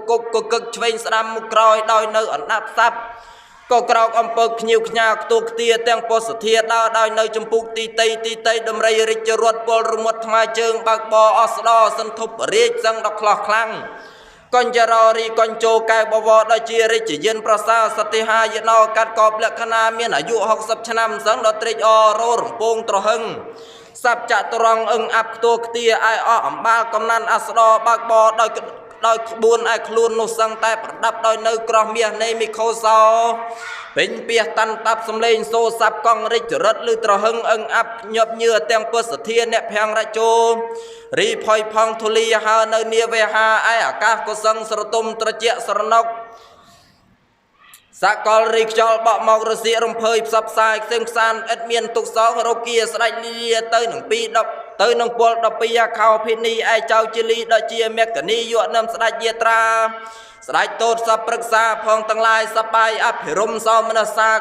កឹកឆ្វេងស្ដាំមុខក្រោយដោយនៅអណ្ដាប់ស័ព្ទក៏ក្រោកអំពើខ្ញៀវខ្ញាខ្ទួខ្ទាទាំងពោសធាដើរដោយនៅចម្ពោះទីតីដំរីរាជរត់ពលរមុតថ្មើជើងបើកបអស្ដសន្ធប់រាជសឹងដល់ខ្លោះខ្លាំងកញ្ចររីកញ្ជោកែបវរដូចជារាជយិនប្រសាសតិហាយណោកាត់កបលក្ខណៈមានអាយុ60ឆ្នាំសឹងដល់ត្រេកអររំពងត្រហឹងសັບចតុរងអឹងអាប់ខ្ទួខ្ទាឲ្យអស់អំបាលកំណាន់អស្ដបើកបដោយក្បួនឲ្យខ្លួននោះសឹងតែប្រដាប់ដោយនៅក្រោះមាសនៃមីខូសោពេញពះតាន់តាប់សំឡេងសូស័ព្ទកង់រិចរិតឬត្រហឹងអឹងអាប់ញាប់ញឿទាំងពុសធាអ្នកភាំងរាជោរីផុយផង់ធូលីហើនៅនាវេហាឯអាកាសក៏សឹងស្រទុំត្រជាក់ស្រណុកសកលរីខ្យល់បក់មករសៀករំភើយផ្សព្វផ្សាយខ្ទឹមខ្សានឥតមានទុកសោរោគាស្ដេចលីលាទៅនឹង2 ទៅនឹងពល12ខោភិនីឯចៅជាលីដូចជាមេកនីយុនឹមស្ដេចយាត្រាស្ដេចតូតសពព្រឹក្សាផងទាំងឡាយសបាយអភិរមសោមនសា